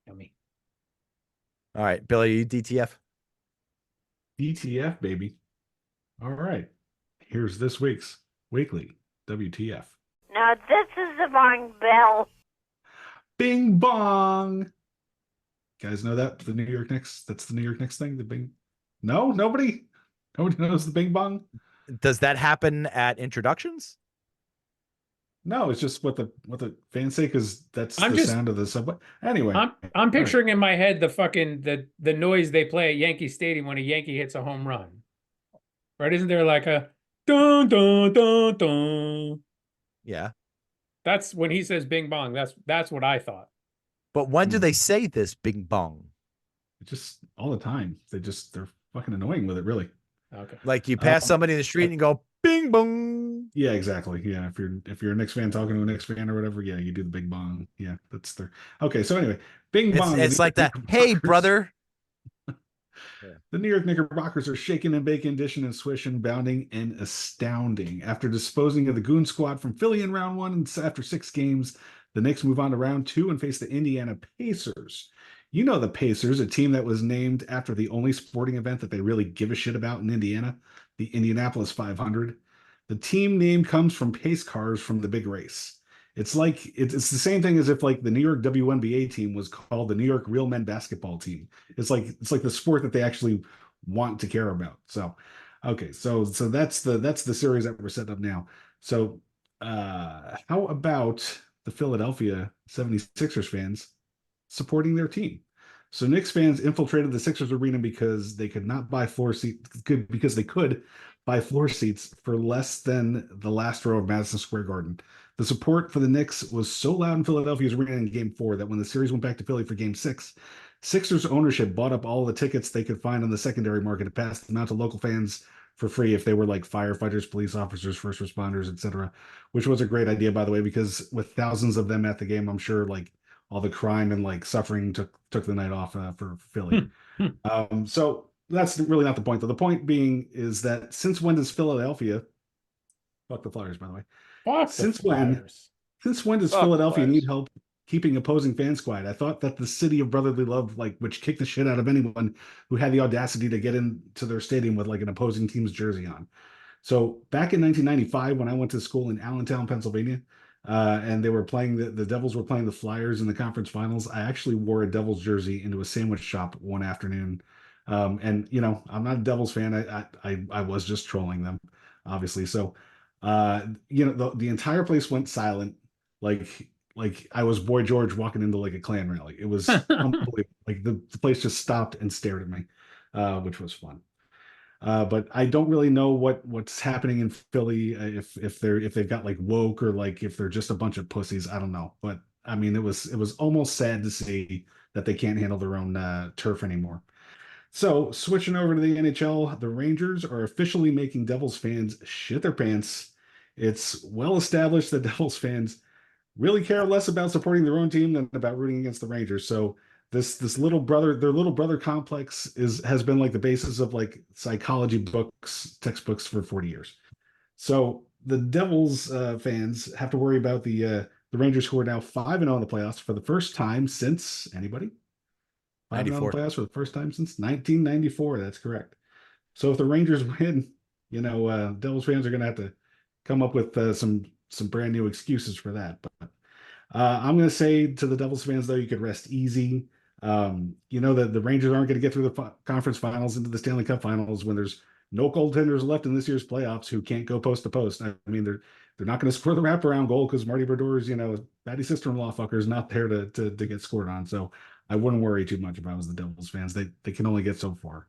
Yummy. All right, Billy, you DTF? DTF, baby. All right. Here's this week's weekly WTF. Now this is the wrong bell. Bing-Bong. Guys know that? The New York Knicks? That's the New York Knicks thing? The Bing? No? Nobody? Nobody knows the Bing-Bong? Does that happen at introductions? No, it's just what the fans say because that's I'm the just sound of the subway. Anyway, I'm all right. picturing in my head the fucking the noise they play at Yankee Stadium when a Yankee hits a home run. Right? Isn't there like a dun dun dun dun? Yeah. That's when he says Bing Bong. That's what I thought. But when do Hmm. they say this Bing Bong? Just all the time. They're fucking annoying with it, really. Okay. Like you pass somebody in the street and you go Bing Bong. Yeah, exactly. Yeah, if you're a Knicks fan talking to a Knicks fan or whatever, yeah, you do the Bing Bong. Yeah, that's their okay. So anyway, Bing It's Bong. The it's New like York that. Hey, Knickerbockers. brother. Yeah. The New York Knickerbockers are shaking and baking, dishing and swishing, bounding and astounding. After disposing of the Goon Squad from Philly in round one, and after 6 games, the Knicks move on to round two and face the Indiana Pacers. You know the Pacers, a team that was named after the only sporting event that they really give a shit about in Indiana, the Indianapolis 500. The team name comes from pace cars from the big race. It's like it's the same thing as if like the New York WNBA team was called the New York Real Men Basketball Team. It's like the sport that they actually want to care about. So, okay, so that's the series that we're setting up now. So, how about the Philadelphia 76ers fans supporting their team? So Knicks fans infiltrated the Sixers arena because they could not buy floor seats because they could buy floor seats for less than the last row of Madison Square Garden. The support for the Knicks was so loud in Philadelphia's arena in Game 4 that when the series went back to Philly for Game 6, Sixers ownership bought up all the tickets they could find on the secondary market to pass them out to local fans for free if they were like firefighters, police officers, first responders, etc. Which was a great idea, by the way, because with thousands of them at the game, I'm sure like all the crime and like suffering took the night off for Philly. So that's really not the point, though. The point being is that since when does Philadelphia fuck the Flyers, by the way? Fuck the Since when Flyers. since when does Fuck the Philadelphia need Flyers. help keeping opposing fans quiet? I thought that the city of brotherly love, like which kicked the shit out of anyone who had the audacity to get into their stadium with like an opposing team's jersey on. So back in 1995, when I went to school in Allentown, Pennsylvania, and they were playing the Devils were playing the Flyers in the conference finals, I actually wore a Devils jersey into a sandwich shop one afternoon. And you know, I'm not a Devils fan. I was just trolling them, obviously. So, you know, the entire place went silent, like I was Boy George walking into like a Klan rally. It was unbelievable. Like the place just stopped and stared at me, which was fun. But I don't really know what's happening in Philly if they've got like woke or like if they're just a bunch of pussies. I don't know. But I mean, it was almost sad to see that they can't handle their own turf anymore. So switching over to the NHL, the Rangers are officially making Devils fans shit their pants. It's well established that Devils fans really care less about supporting their own team than about rooting against the Rangers. So this little brother, their little brother complex has been like the basis of like psychology books, textbooks for 40 years. So the Devils fans have to worry about the Rangers, who are now 5-0 in the playoffs for the first time since anybody 5-0 in the 94. playoffs for the first time since 1994. That's correct. So if the Rangers win, you know, Devils fans are going to have to come up with some brand new excuses for that. But I'm going to say to the Devils fans, though, you could rest easy. You know that the Rangers aren't going to get through the conference finals into the Stanley Cup finals when there's no goaltenders left in this year's playoffs who can't go post to post. I mean, they're not going to score the wraparound goal because Marty Berdore's, you know, batty sister-in-law fucker is not there to get scored on. So I wouldn't worry too much if I was the Devils fans. They can only get so far.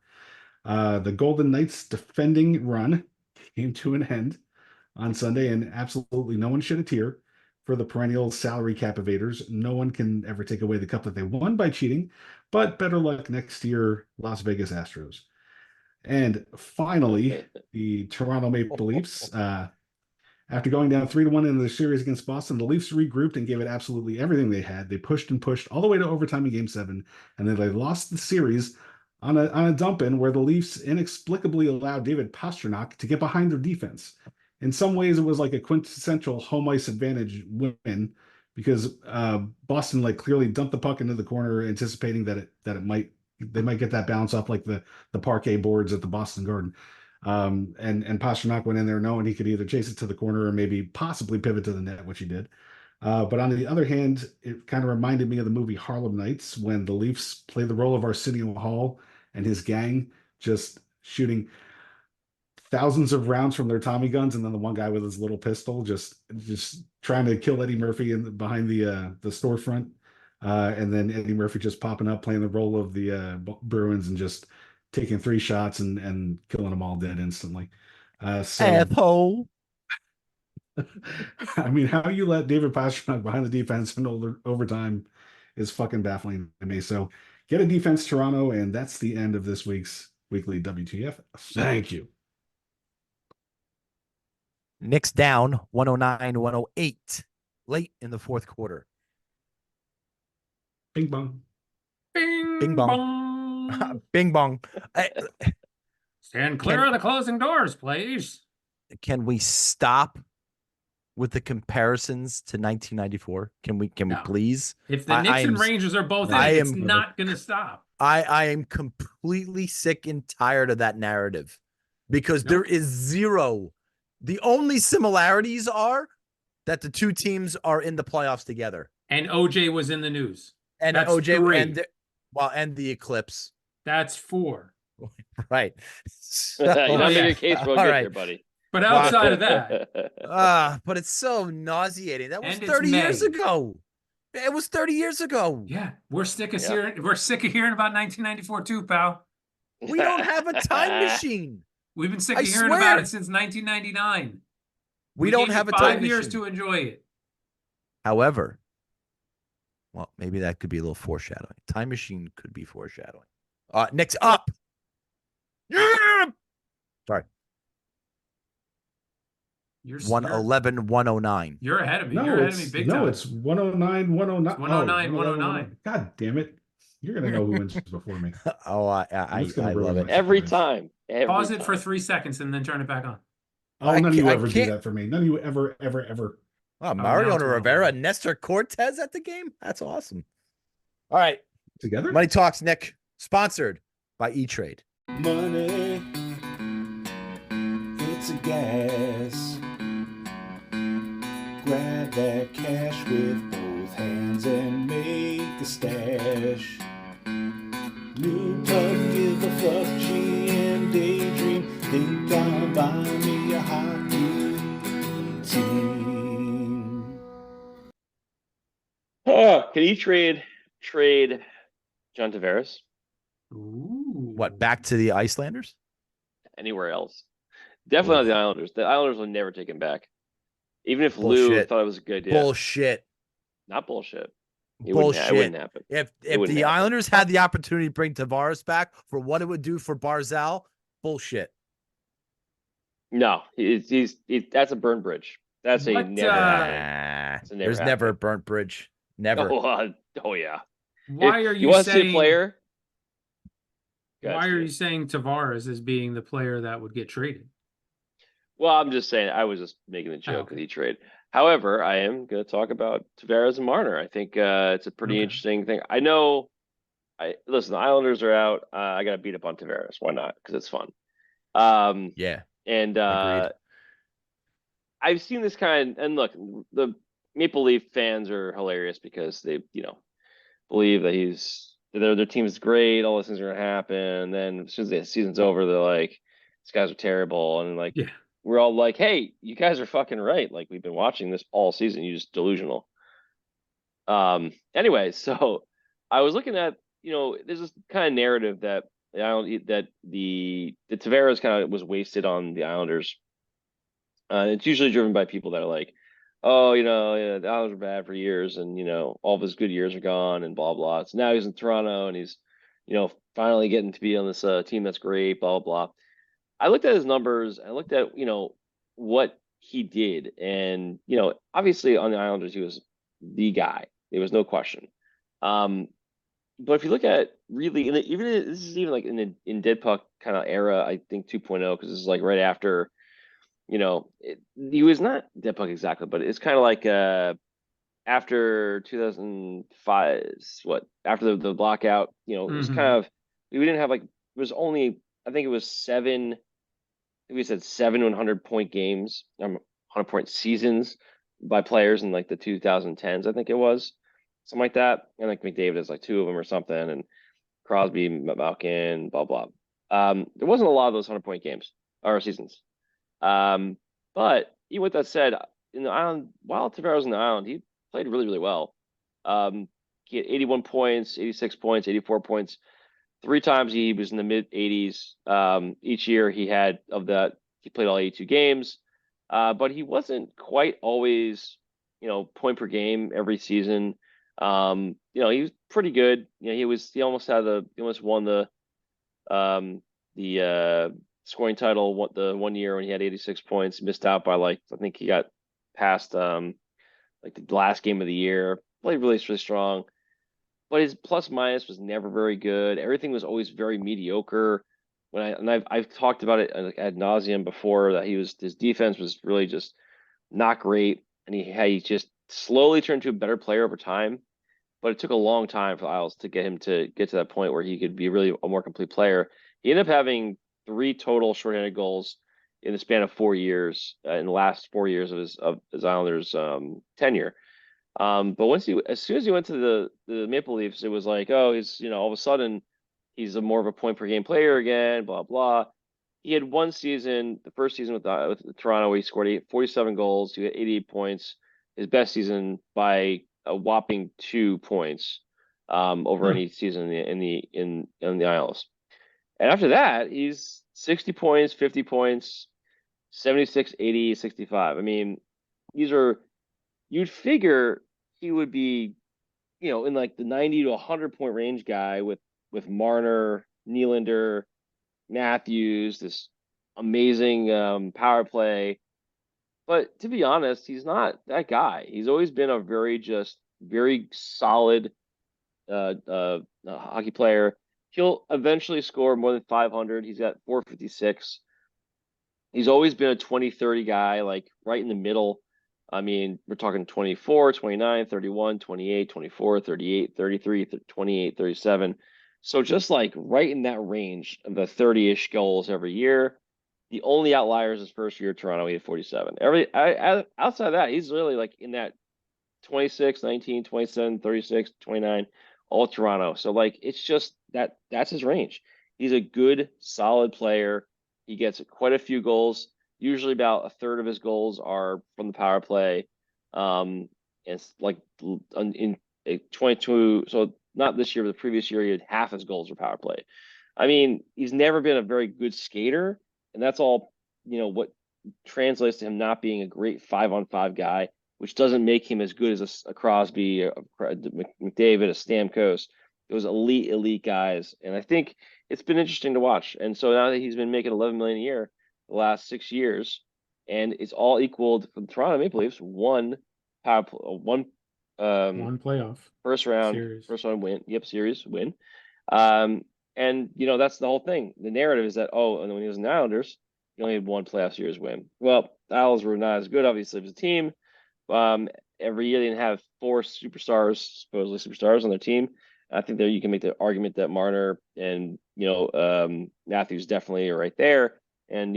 The Golden Knights defending run came to an end on Sunday, and absolutely no one shed a tear for the perennial salary cap evaders. No one can ever take away the cup that they won by cheating, but better luck next year, Las Vegas Astros. And finally, the Toronto Maple Leafs. After going down 3-1 in the series against Boston, the Leafs regrouped and gave it absolutely everything they had. They pushed and pushed all the way to overtime in Game 7, and then they lost the series on a dump in where the Leafs inexplicably allowed David Pastrnak to get behind their defense. In some ways, it was like a quintessential home ice advantage win because Boston like clearly dumped the puck into the corner, anticipating that they might get that bounce off like the parquet boards at the Boston Garden. And Pastrnak went in there knowing he could either chase it to the corner or maybe possibly pivot to the net, which he did. But on the other hand, it kind of reminded me of the movie Harlem Nights when the Leafs play the role of Arsenio Hall and his gang just shooting thousands of rounds from their Tommy guns, and then the one guy with his little pistol just trying to kill Eddie Murphy behind the storefront, and then Eddie Murphy just popping up, playing the role of the Bruins, and just taking 3 shots and killing them all dead instantly. So Asshole. I mean, how you let David Pastrnak behind the defense in overtime is fucking baffling to me. So get a defense, Toronto, and that's the end of this week's weekly WTF. Thank you. Knicks down 109-108 late in the fourth quarter. Bing-Bong. Bing-Bong. Bing-Bong. Stand clear of the closing doors, please. Can we stop with the comparisons to 1994? Can we please? If the Knicks and Rangers are both in, it's not going to stop. I am completely sick and tired of that narrative because there is zero. The only similarities are that the two teams are in the playoffs together. And OJ was in the news. And that's OJ 3. And the eclipse. That's 4. Right. So, you're not making a case real good there, buddy. But outside of that. But it's so nauseating. That was 30 years ago. It was 30 years ago. Yeah. We're sick of hearing about 1994 too, pal. We don't have a time machine. We've been sick of hearing about it since 1999. We don't have a time machine. 5 years to enjoy it. However, well, maybe that could be a little foreshadowing. Time machine could be foreshadowing. Knicks up. Yeah! Sorry. You're 111, 109. You're ahead of me. You're ahead of me big time. No, it's 109, 109. It's 109, 109. God damn it. You're going to know who wins before me. I love it. Every time. Pause it for 3 seconds and then turn it back on. None of you ever do that for me. None of you ever. Mariano Rivera, Nestor Cortez at the game? That's awesome. All right. Together? Money Talks, Nick. Sponsored by E-Trade. Money, it's a gas. Grab that cash with both hands and make a stash. New plug, give a fuck, G and daydream. Think I'll buy me a hockey team. Can you trade John Tavares? Ooh. What, back to the Icelanders? Anywhere else? Definitely not the Islanders. The Islanders will never take him back. Even if Lou thought it was a good idea. Bullshit. Not bullshit. Bullshit. It wouldn't happen. If the Islanders had the opportunity to bring Tavares back for what it would do for Barzal, bullshit. No, he's that's a burn bridge. That's a never happen. There's never a burnt bridge. Never. Oh yeah. Why are you want to see saying a player? Why are you saying Tavares as being the player that would get traded? Well, I'm just saying. I was just making a joke with E-Trade. However, I am going to talk about Tavares and Marner. I think it's a pretty interesting thing. I know. Listen. The Islanders are out. I got to beat up on Tavares. Why not? Because it's fun. Yeah. And I've seen this kind. And look, the Maple Leaf fans are hilarious because they, believe that their team is great. All those things are going to happen. And then as soon as the season's over, they're like, these guys are terrible. And we're all like, hey, you guys are fucking right. Like, we've been watching this all season. You're just delusional. Anyway, so I was looking at, there's this kind of narrative that the Tavares kind of was wasted on the Islanders. It's usually driven by people that are like, oh, the Islanders were bad for years, and all of his good years are gone, and blah blah. So now he's in Toronto, and he's, finally getting to be on this team that's great, blah blah. I looked at his numbers. I looked at what he did, and obviously on the Islanders he was the guy. There was no question. But if you look at really, this is even like in Dead Puck kind of era, I think 2.0, because this is like right after. He was not Dead Puck exactly, but it's kind of like after 2005, after the lockout, it was kind of, we didn't have it was only, I think it was 7 100-point games, 100-point seasons by players in like the 2010s, I think it was, something like that. And like McDavid has like 2 of them or something, and Crosby, Malkin, blah, blah. There wasn't a lot of those 100-point games. or seasons. But even with that said, in the island, while Tavares was in the island, he played really, really well. He had 81 points, 86 points, 84 points. 3 times he was in the mid 80s. Each year he had of that, he played all 82 games. But he wasn't quite always, point per game every season. He was pretty good. He almost won the scoring title the one year when he had 86 points, missed out by I think he got past the last game of the year. Played really, really strong, but his plus minus was never very good. Everything was always very mediocre. I've talked about it ad nauseum before that his defense was really just not great, and he just slowly turned to a better player over time. But it took a long time for Isles to get him to get to that point where he could be really a more complete player. He ended up having 3 total shorthanded goals in the span of 4 years, in the last 4 years of his Islanders tenure. But as soon as he went to the Maple Leafs, it was like, oh, he's all of a sudden he's more of a point per game player again, blah blah. He had one season, the first season with Toronto, where he scored 47 goals. He had 88 points. His best season by a whopping 2 points over any season in the Isles. And after that, he's 60 points, 50 points, 76, 80, 65. I mean, you'd figure he would be, in the 90 to 100 point range guy with Marner, Nylander, Matthews, this amazing power play. But to be honest, he's not that guy. He's always been a very solid hockey player. He'll eventually score more than 500. He's got 456. He's always been a 20-30 guy, right in the middle. I mean, we're talking 24, 29, 31, 28, 24, 38, 33, 28, 37. So just right in that range of the 30-ish goals every year. The only outlier is his first year at Toronto, he had 47. Outside of that, he's really in that 26, 19, 27, 36, 29, all Toronto. So it's just that's his range. He's a good, solid player. He gets quite a few goals. Usually about a third of his goals are from the power play. And it's in 22, so not this year, but the previous year, he had half his goals were power play. I mean, he's never been a very good skater, and that's all, what translates to him not being a great 5-on-5 guy, which doesn't make him as good as a Crosby, a McDavid, a Stamkos. Those elite guys. And I think it's been interesting to watch. And so now that he's been making $11 million a year the last 6 years, and it's all equaled for the Toronto Maple Leafs, one playoff first round win. Yep, series win. And that's the whole thing. The narrative is that, and when he was in the Islanders, he only had 1 playoff series win. Well, the Isles were not as good, obviously, as a team. Every year they didn't have 4 supposedly superstars on their team. I think that you can make the argument that Marner and Matthews definitely are right there. And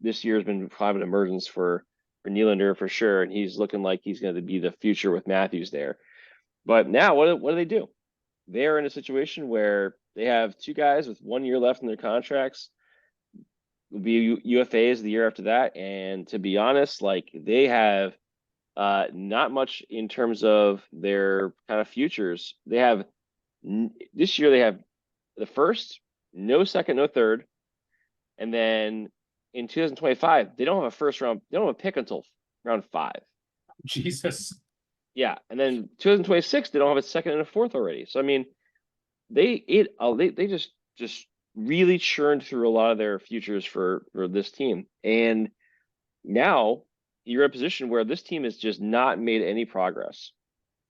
this year has been kind of an emergence for Nylander for sure, and he's looking like he's going to be the future with Matthews there. But now, what do they do? They're in a situation where they have 2 guys with 1 year left in their contracts. Will be UFAs the year after that, and to be honest, they have not much in terms of their kind of futures. They have this year they have the first, no second, no third, and then in 2025 they don't have a first round. They don't have a pick until round 5. Jesus. Yeah, and then 2026 they don't have a second and a fourth already. So I mean, they just really churned through a lot of their futures for this team, and now you're in a position where this team has just not made any progress.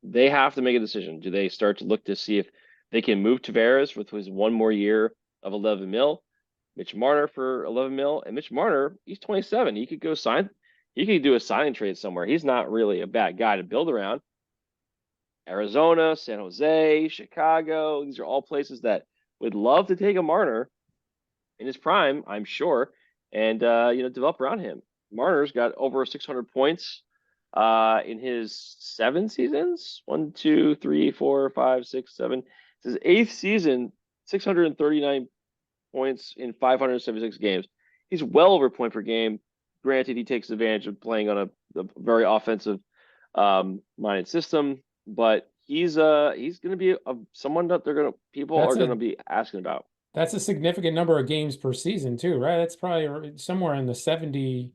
They have to make a decision. Do they start to look to see if they can move Tavares with his 1 more year of 11 mil, Mitch Marner for 11 mil, and Mitch Marner, he's 27. He could go sign. He could do a signing trade somewhere. He's not really a bad guy to build around. Arizona, San Jose, Chicago, these are all places that would love to take a Marner in his prime, I'm sure, and develop around him. Marner's got over 600 points in his 7 seasons. 1, 2, 3, 4, 5, 6, 7. It's his 8th season, 639 points in 576 games. he's well over point per game. Granted, he takes advantage of playing on a very offensive minded system, but he's going to be someone that people are going to be asking about. That's a significant number of games per season too, right? That's probably somewhere in the 70.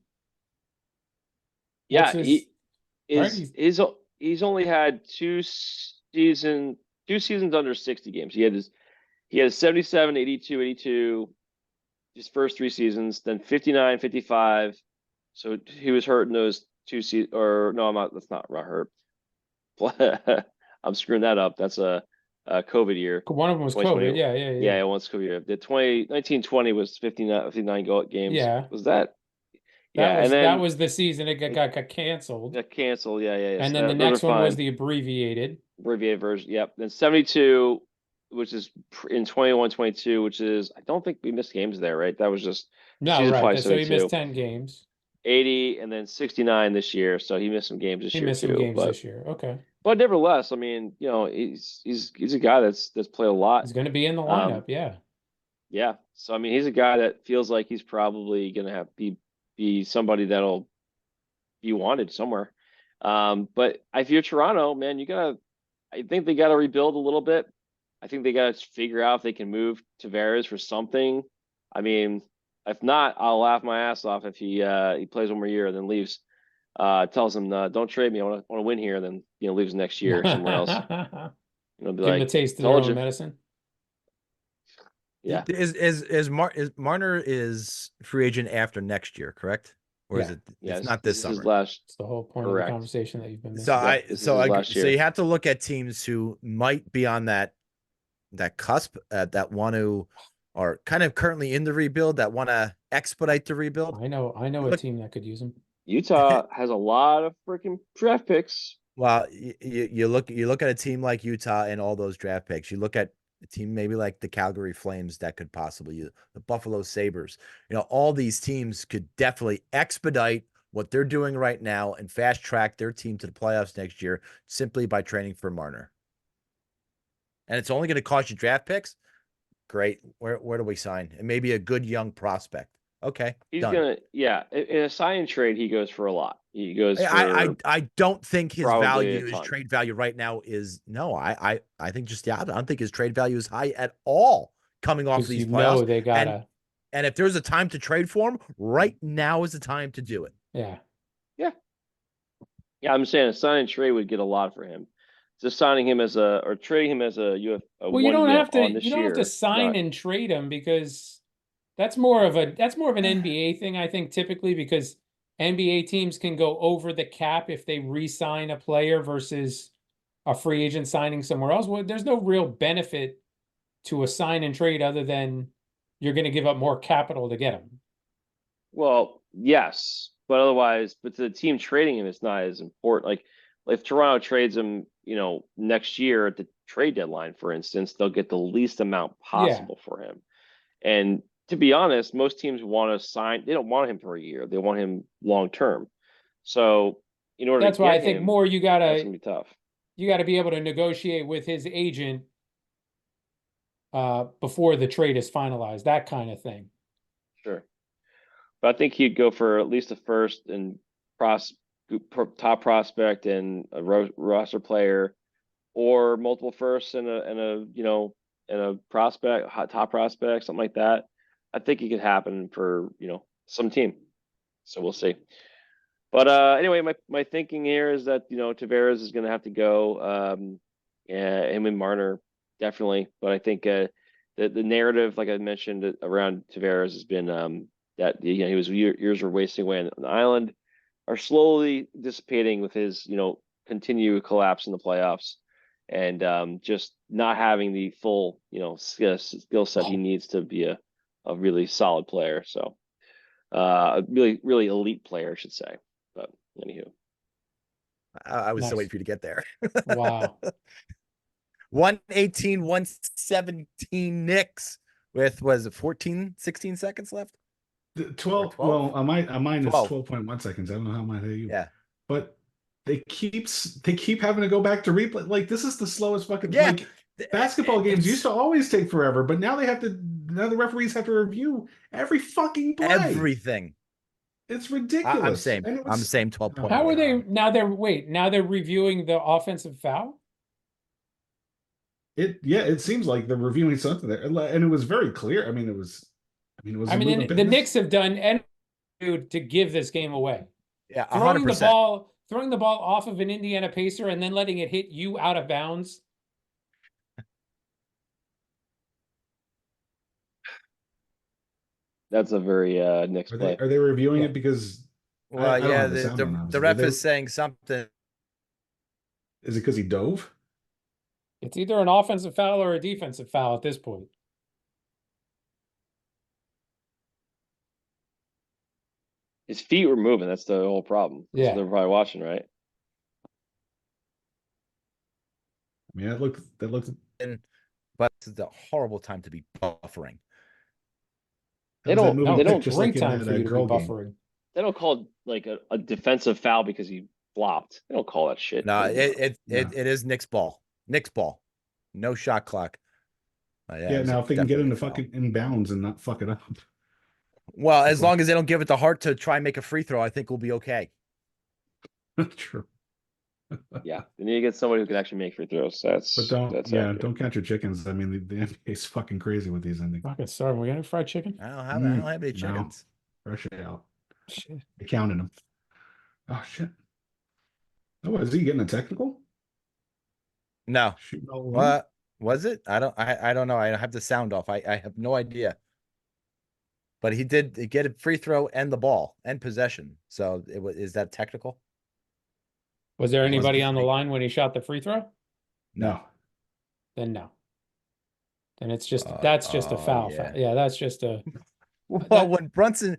Yeah, Right? he's only had two seasons under 60 games. He had 77, 82, 82 his first 3 seasons, then 59, 55. So he was hurt in those 2 seasons, or no, that's not hurt. I'm screwing that up. That's a COVID year. One of them was COVID. Yeah. Yeah, it was COVID year. The 1920 was 59 games. Yeah. Was that? That was the season it got canceled. Got canceled. Yeah. And So then the next one was the abbreviated version. Yep. Then 72, which is in 21, 22, which is, I don't think we missed games there, right? That was just right. So he missed 10 games. 80 and then 69 this year. So he missed some games this year. He missed some games this year. Okay. But nevertheless, I mean, he's a guy that's played a lot. He's going to be in the lineup. Yeah. Yeah. So I mean, he's a guy that feels like he's probably going to be somebody that'll be wanted somewhere. But if you're Toronto, man, I think they got to rebuild a little bit. I think they got to figure out if they can move Tavares for something. I mean, if not, I'll laugh my ass off if he plays one more year and then leaves. Tells him, don't trade me. I want to win here, and then leaves next year somewhere else. Be Give him a taste of their own medicine. Yeah. Is Marner is free agent after next year, correct? Or is it? It's not this summer. It's the whole point of the conversation that you've been missing. So you have to look at teams who might be on that cusp that want to, or kind of currently in the rebuild, that want to expedite the rebuild. I know a team that could use him. Utah has a lot of freaking draft picks. Well, you look at a team like Utah and all those draft picks. You look at a team maybe like the Calgary Flames that could possibly use the Buffalo Sabres. All these teams could definitely expedite what they're doing right now and fast track their team to the playoffs next year simply by training for Marner. And it's only going to cost you draft picks. Great. Where do we sign? And maybe a good young prospect. Okay. He's in a sign and trade, he goes for a lot. He goes. I don't think his value, his trade value right now is I think I don't think his trade value is high at all coming off these playoffs. They gotta. And if there's a time to trade for him, right now is the time to do it. Yeah. I'm saying a sign and trade would get a lot for him. Just signing him or trading him as a well, you don't have to sign and trade him, because that's more of an NBA thing, I think, typically, because NBA teams can go over the cap if they re-sign a player versus a free agent signing somewhere else. Well, there's no real benefit to a sign and trade other than you're going to give up more capital to get him. Well, yes, but otherwise, to the team trading him, it's not as important. Like if Toronto trades him, next year at the trade deadline, for instance, they'll get the least amount possible for him. And to be honest, most teams want to sign. They don't want him for a year. They want him long term. So in order, that's why I think more you gotta. That's gonna be tough. You got to be able to negotiate with his agent before the trade is finalized. That kind of thing. Sure, but I think he'd go for at least a first and top prospect and a roster player, or multiple firsts and a prospect, top prospect, something like that. I think it could happen for some team. So we'll see. But anyway, my thinking here is that Tavares is going to have to go. Him and Marner definitely, but I think the narrative, like I mentioned, around Tavares has been that he was years were wasting away on the island, are slowly dissipating with his continued collapse in the playoffs, and just not having the full skill set he needs to be a really solid player. So a really elite player, I should say. But anywho, I was so waiting for you to get there. Wow. 118, 117 Knicks with, was it 16 seconds left? 12. Well, on mine is 12.1 seconds. I don't know how mine you. Yeah. But they keep having to go back to replay. Like, this is the slowest fucking. Yeah. Like, Basketball games used to always take forever, but now now the referees have to review every fucking play. Everything. It's ridiculous. I'm same. And it I'm was, same 12 point. How are they now? Now they're reviewing the offensive foul. it seems like they're reviewing something there, and it was very clear. I mean, it was a move of the business. Knicks have done anything to give this game away. Yeah, Throwing 100%. the ball off of an Indiana Pacer and then letting it hit you out of bounds. That's a very Knicks play. Are they reviewing it because? Well, I don't yeah, have the sound on, the obviously. ref is saying something. Is it because he dove? It's either an offensive foul or a defensive foul at this point. His feet were moving. That's the whole problem. Yeah. So they're probably watching, right? I mean, that looked. But it's a horrible time to be buffering. They don't just great like time in for you to be girl game. buffering. They don't call like a defensive foul because he flopped. They don't call that shit. No, Yeah. it is Knicks ball. Knicks ball. No shot clock. Yeah, now if they can get into fucking inbounds and not fuck it up. Well, as long as they don't give it the heart to try and make a free throw, I think we'll be okay. True. Yeah, they need to get somebody who can actually make free throws. That's accurate. Don't count your chickens. I mean, the NBA is fucking crazy with these endings. Fucking sorry, we got any fried chicken? I don't have any chickens. No. Fresh out. Shit. They counted them. Oh shit. Oh, is he getting a technical? No. Shooting all alone? What was it? I don't know. I have the sound off. I have no idea. But he did get a free throw and the ball and possession. So is that technical? Was there anybody on the line when he shot the free throw? No. Then no. Then it's just that's just a foul. Yeah. Yeah, that's just a. Well, when Brunson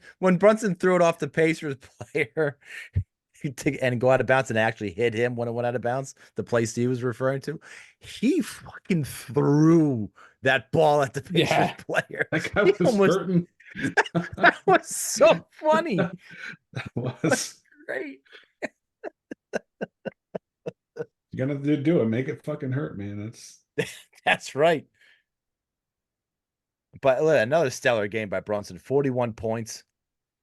threw it off the Pacers player and go out of bounds and actually hit him when it went out of bounds, the play Steve was referring to, he fucking threw that ball at the Pacers player. That guy was hurting. That was so funny. That was great. You gotta do it. Make it fucking hurt, man. That's right. But another stellar game by Brunson. 41 points.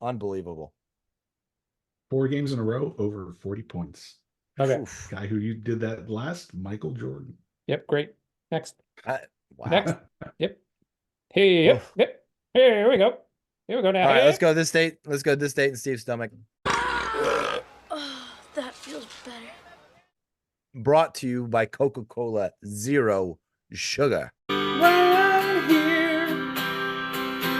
Unbelievable. 4 games in a row over 40 points. Okay. Oof. Guy who you did that last, Michael Jordan. Yep, great. Next. Wow. Next. Yep. Hey, yep. Here we go. Here we go now. All right, let's go this date. Let's go this date in Steve's stomach. Oh, that feels better. Brought to you by Coca-Cola Zero Sugar. Round here,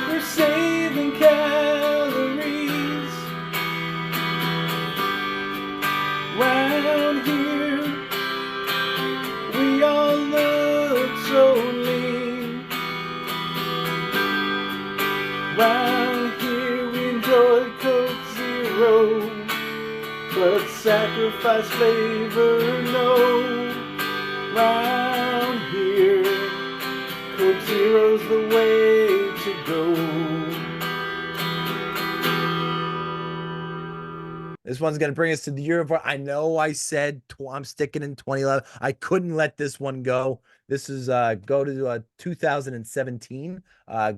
we're saving calories. Round here, we all look so lean. Round here, we enjoy Coke Zero, but sacrifice flavor, no. Round here, Coke Zero's the way to go. This one's going to bring us to the year of our. I know I said I'm sticking in 2011. I couldn't let this one go. This is go to 2017.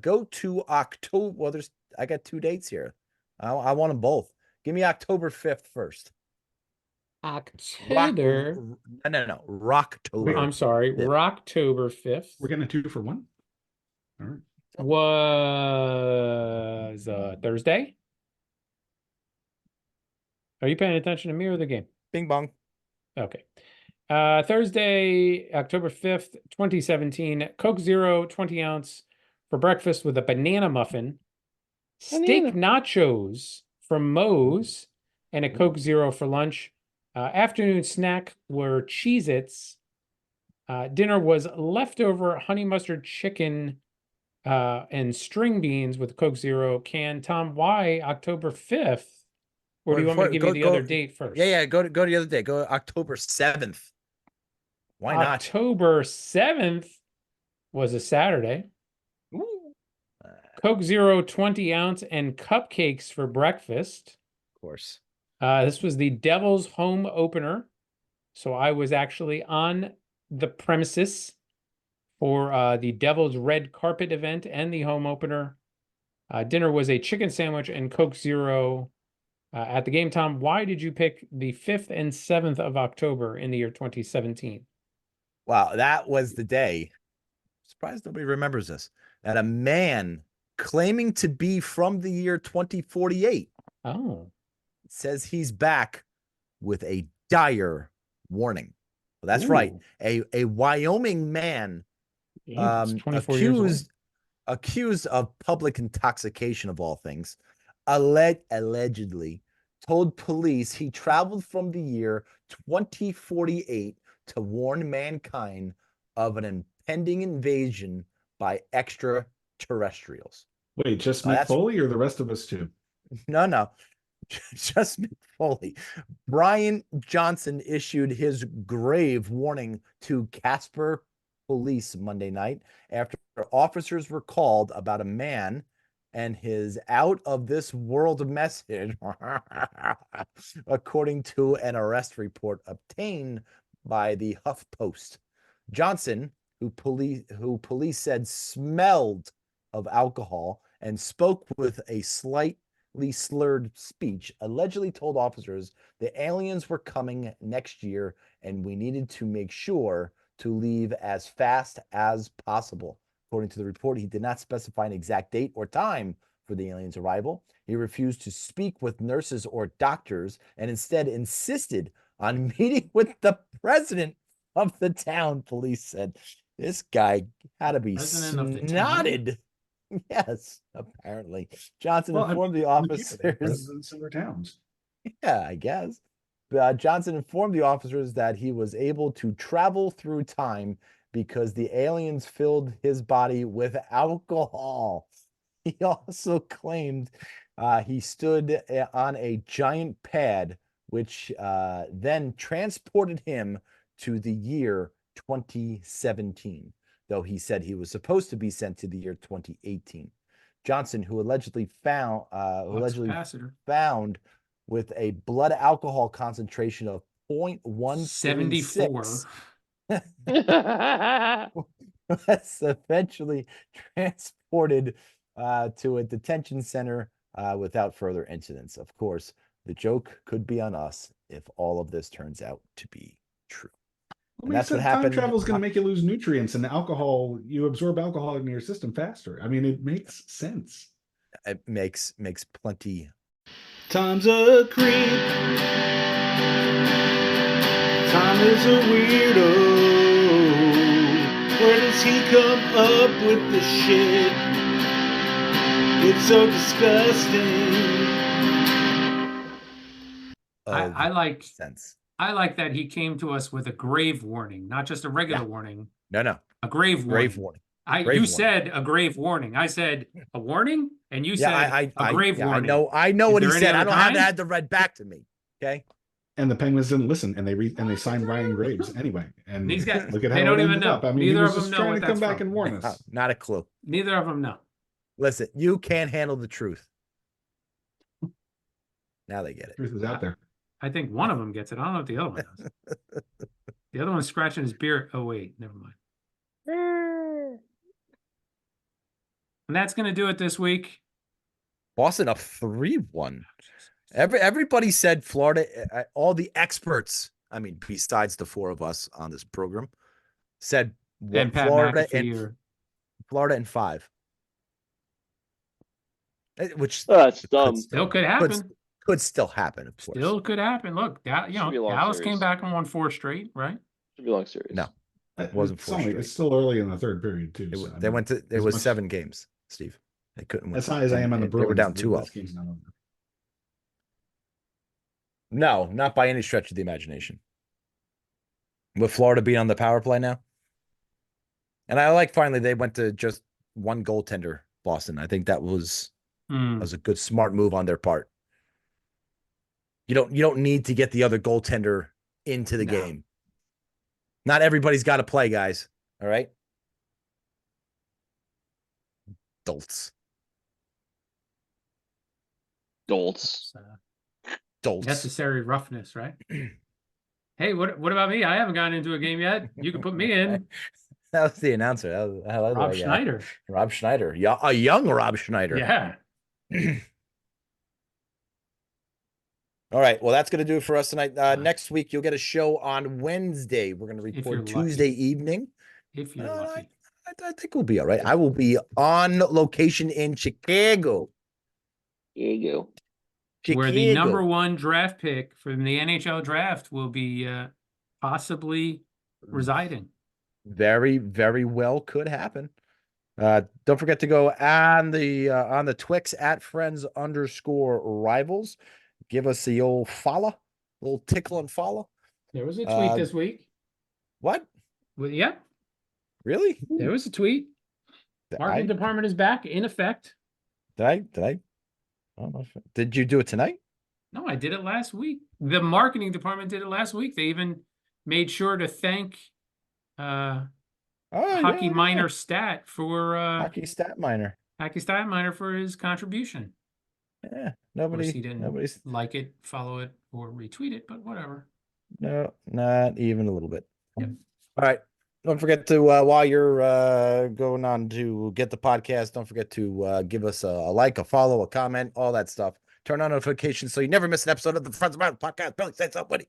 Go to October. Well, I got 2 dates here. I want them both. Give me October 5th first. October. No. Rocktober. I'm sorry. Rocktober 5th. We're getting a 2 for 1. All right. Was Thursday. Are you paying attention to me or the game? Bing-Bong. Okay. Thursday, October 5th, 2017. Coke Zero, 20 ounce for breakfast with a banana muffin. Steak nachos from Moe's and a Coke Zero for lunch. Afternoon snack were Cheez-Its. Dinner was leftover honey mustard chicken and string beans with Coke Zero can. Tom, why October 5th? Or do you want me to give you the other date first? Yeah. Go to the other day. Go October 7th. Why not? October 7th was a Saturday. Ooh. Coke Zero 20 ounce and cupcakes for breakfast. Of course. This was the Devils home opener. So I was actually on the premises for the Devil's Red Carpet event and the home opener. Dinner was a chicken sandwich and Coke Zero at the game. Tom, why did you pick the 5th and 7th of October in the year 2017? Wow, that was the day. Surprised nobody remembers this. That a man claiming to be from the year 2048 says he's back with a dire warning. Well, that's right. A Wyoming man accused of public intoxication of all things, allegedly told police he traveled from the year 2048 to warn mankind of an impending invasion by extraterrestrials. Wait, just Mick Foley or the rest of us too? No. Just Mick Foley. Brian Johnson issued his grave warning to Casper police Monday night after officers were called about a man and his out of this world message, according to an arrest report obtained by the HuffPost. Johnson, who police said smelled of alcohol and spoke with a slightly slurred speech, allegedly told officers the aliens were coming next year and we needed to make sure to leave as fast as possible. According to the report, he did not specify an exact date or time for the aliens' arrival. He refused to speak with nurses or doctors and instead insisted on meeting with the president of the town, police said. This guy had to be snotted. Yes, apparently. Johnson informed the officers. Presidents of their towns. Yeah, I guess. Johnson informed the officers that he was able to travel through time because the aliens filled his body with alcohol. He also claimed he stood on a giant pad, which then transported him to the year 2017, though he said he was supposed to be sent to the year 2018. Johnson, who allegedly found with a blood alcohol concentration of 0.174, was eventually transported to a detention center without further incidents. Of course, the joke could be on us if all of this turns out to be true. Well, that's what happened. Time travel is going to make you lose nutrients, and alcohol, you absorb alcohol into your system faster. I mean, it makes sense. It makes plenty. Time's a creep. Time is a weirdo. Where does he come up with the shit? It's so disgusting. I like sense. I like that he came to us with a grave warning, not just a regular warning. No. A grave warning. You said a grave warning. I said a warning, and you said a grave warning. I know what he said. I don't have to have the read back to me. Okay. And the Penguins didn't listen, and they signed Ryan Graves anyway. And these guys, look at they how don't it even ended know. up. I mean, neither he was of them just know trying what to come that's back and warn us. Not a clue. Neither of them know. Listen, you can't handle the truth. Now they get it. Truth is out there. I think one of them gets it. I don't know what the other one does. The other one's scratching his beard. Oh, wait. Never mind. And that's going to do it this week. Boston up 3-1. Everybody said Florida, all the experts, I mean, besides the four of us on this program, said Florida in 5. Which that's dumb. Still could happen. Could still happen, of course. Still could happen. Look, Dallas came back and won 4 straight, right? Should be a long series. No, it wasn't 4 straight. It's still early in the third period too. It was 7 games, Steve. They couldn't win. As high as I am on the Bruins, they were down 2-0. No, not by any stretch of the imagination. With Florida being on the power play now, and I like finally they went to just one goaltender, Boston. I think that was a good, smart move on their part. You don't need to get the other goaltender into the game. Not everybody's got to play, guys. All right. Dolts. Necessary roughness, right? Hey, what about me? I haven't gotten into a game yet. You can put me in. That was the announcer. That was, I like Rob that guy. Schneider. Rob Schneider. Yeah, a young Rob Schneider. Yeah. All right. Well, that's going to do it for us tonight. Nice. Next week, you'll get a show on Wednesday. We're going to If you're record Tuesday lucky. evening. If you're lucky. I think we'll be all right. I will be on location in Chicago. Here you go. Where the number one draft pick from the NHL draft will be possibly residing. Very, very well could happen. Don't forget to go on the Twix at friends_rivals. Give us the old follow, little tickle and follow. There was a tweet this week. What? Well, yeah. Really? There was a tweet. Marketing department is back in effect. Did I? I don't know did you do it tonight? No, I did it last week. The marketing department did it last week. They even made sure to thank Hockey Minor Stat for Hockey Stat Minor for his contribution. Yeah, Of course, he didn't like it, follow it, or retweet it, but whatever. No, not even a little bit. Yep. All right. Don't forget to while you're going on to get the podcast, don't forget to give us a like, a follow, a comment, all that stuff. Turn on notifications so you never miss an episode of the Friends of Mine podcast. Billy, say something.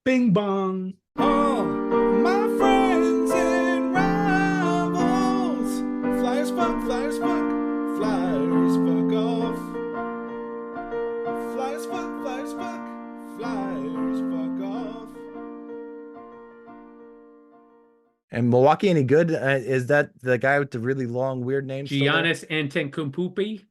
Bing-Bong. Oh, my friends and rivals. Flyers fuck, flyers fuck, flyers fuck off. Flyers fuck, flyers fuck, flyers fuck off. And Milwaukee any good? Is that the guy with the really long, weird name? Giannis Antetokounmpo.